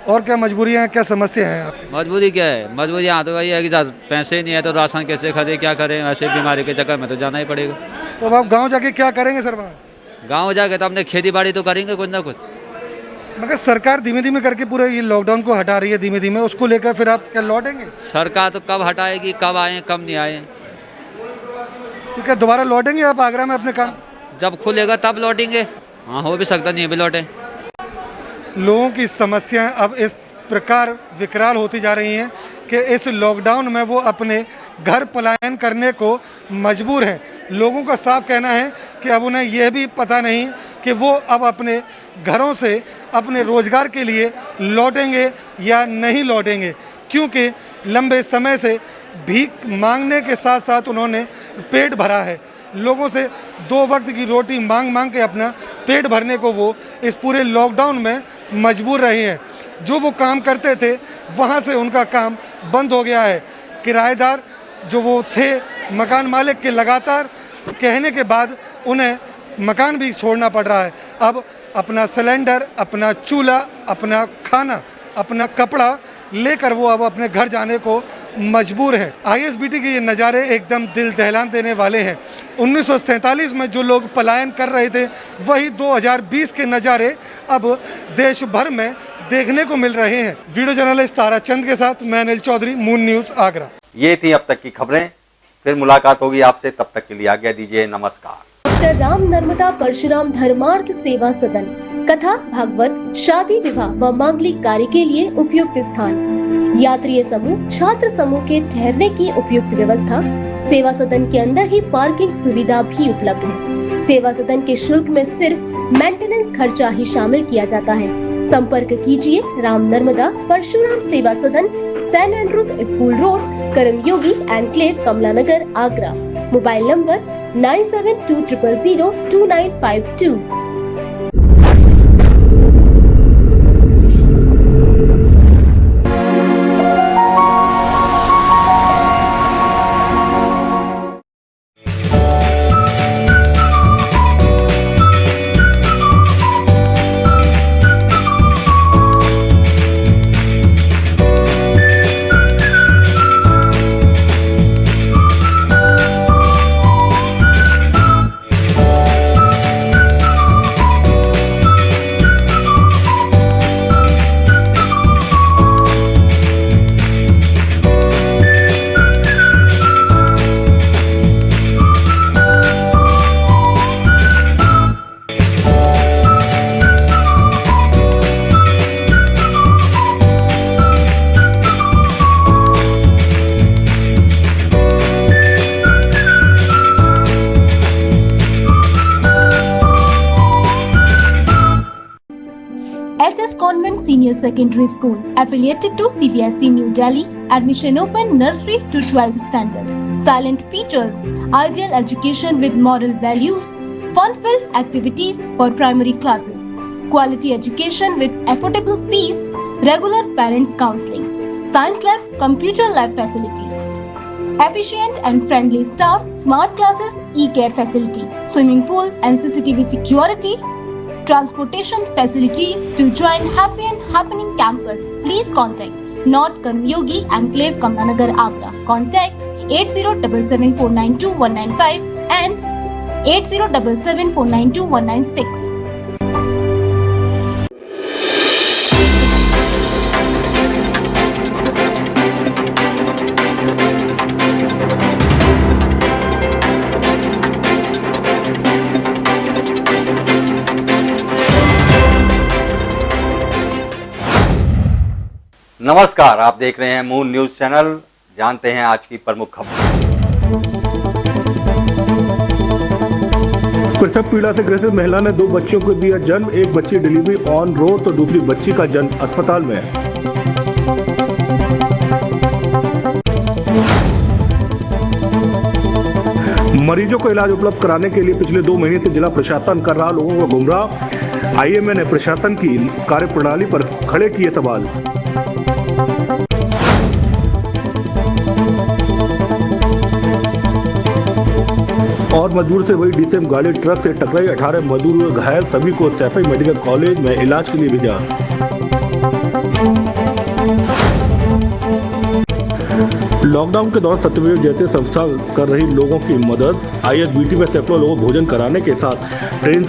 और क्या मजबूरियाँ हैं, क्या समस्या है आप? मजबूरी क्या है? मजबूरी यहाँ तो वही है कि पैसे नहीं है तो राशन कैसे खरीदे, क्या करें? ऐसे बीमारी के चक्कर में तो जाना ही पड़ेगा। तो अब आप गाँव जाके क्या करेंगे सर? वहाँ गाँव जाके तो अपने खेती बाड़ी तो करेंगे कुछ ना कुछ। मगर सरकार धीमे धीमे करके पूरे ये लॉकडाउन को हटा रही है धीमे धीमे, उसको लेकर फिर आप क्या लौटेंगे? सरकार तो कब हटाएगी, कब आए कब नहीं आए? तो क्या दोबारा लौटेंगे आप आगरा में अपने काम? जब खुलेगा तब लौटेंगे। हाँ, हो भी सकता, नहीं भी लौटे। लोगों की समस्याएं अब इस प्रकार विकराल होती जा रही हैं कि इस लॉकडाउन में वो अपने घर पलायन करने को मजबूर हैं। लोगों का साफ कहना है कि अब उन्हें यह भी पता नहीं कि वो अब अपने घरों से अपने रोजगार के लिए लौटेंगे या नहीं लौटेंगे, क्योंकि लंबे समय से भीख मांगने के साथ साथ उन्होंने पेट भरा है। लोगों से 2 वक्त की रोटी मांग मांग के अपना पेट भरने को वो इस पूरे लॉकडाउन में मजबूर रहे हैं। जो वो काम करते थे वहाँ से उनका काम बंद हो गया है। किराएदार जो वो थे, मकान मालिक के लगातार कहने के बाद उन्हें मकान भी छोड़ना पड़ रहा है। अब अपना सिलेंडर, अपना चूल्हा, अपना खाना, अपना कपड़ा लेकर वो अब अपने घर जाने को मजबूर हैं। आईएसबीटी के ये नज़ारे एकदम दिल दहला देने वाले हैं। 1947 में जो लोग पलायन कर रहे थे, वही 2020 के नज़ारे अब देश भर में देखने को मिल रहे हैं। वीडियो जर्नलिस्ट ताराचंद के साथ मैं अनिल चौधरी, मून न्यूज आगरा। ये थी अब तक की खबरें, फिर मुलाकात होगी आपसे, तब तक के लिए आज्ञा दीजिए, नमस्कार। डॉक्टर राम नर्मदा परशुराम धर्मार्थ सेवा सदन, कथा, भागवत, शादी, विवाह व मांगलिक कार्य के लिए उपयुक्त स्थान, यात्री समूह, छात्र समूह के ठहरने की उपयुक्त व्यवस्था। सेवा सदन के अंदर ही पार्किंग सुविधा भी उपलब्ध है। सेवा सदन के शुल्क में सिर्फ मेंटेनेंस खर्चा ही शामिल किया जाता है। संपर्क कीजिए Ram Narmada Parshuram Seva Sadan, Saint Andrews school road, Karmayogi enclave, Kamla Nagar, Agra. Mobile number 9720002952। SS Convent Senior Secondary School, affiliated to CBSE New Delhi. Admission open nursery to 12th standard. Silent features, ideal education with moral values, fun-filled activities for primary classes, quality education with affordable fees, regular parents counseling, science lab, computer lab facility, efficient and friendly staff, smart classes, e-care facility, swimming pool and CCTV security, transportation facility. To join Happy and Happening Campus, please contact North Karmyogi Enclave, Kamlanagar, Agra. Contact 8077492195 and 8077492196. नमस्कार, आप देख रहे हैं moon news channel. जानते हैं आज की प्रमुख खबर। प्रसव पीड़ा से ग्रसित महिला ने 2 बच्चियों को दिया जन्म। एक बच्ची डिलीवरी ऑन रोड तो दूसरी बच्ची का जन्म अस्पताल में। मरीजों को इलाज उपलब्ध कराने के लिए पिछले 2 महीने से जिला प्रशासन कर रहा लोगों को गुमराह। IMA ने प्रशासन की कार्यप्रणाली पर खड़े किए सवाल। और मजदूर से वही DCM गाड़ी ट्रक से टकराई, 18 मजदूर हुए घायल। सभी को सैफई मेडिकल कॉलेज में इलाज के लिए भेजा। लॉकडाउन के दौरान सत्यमेव जयते संस्था कर रही लोगों की मदद। ISBT में सैकड़ों लोगों को भोजन कराने के साथ ट्रेन से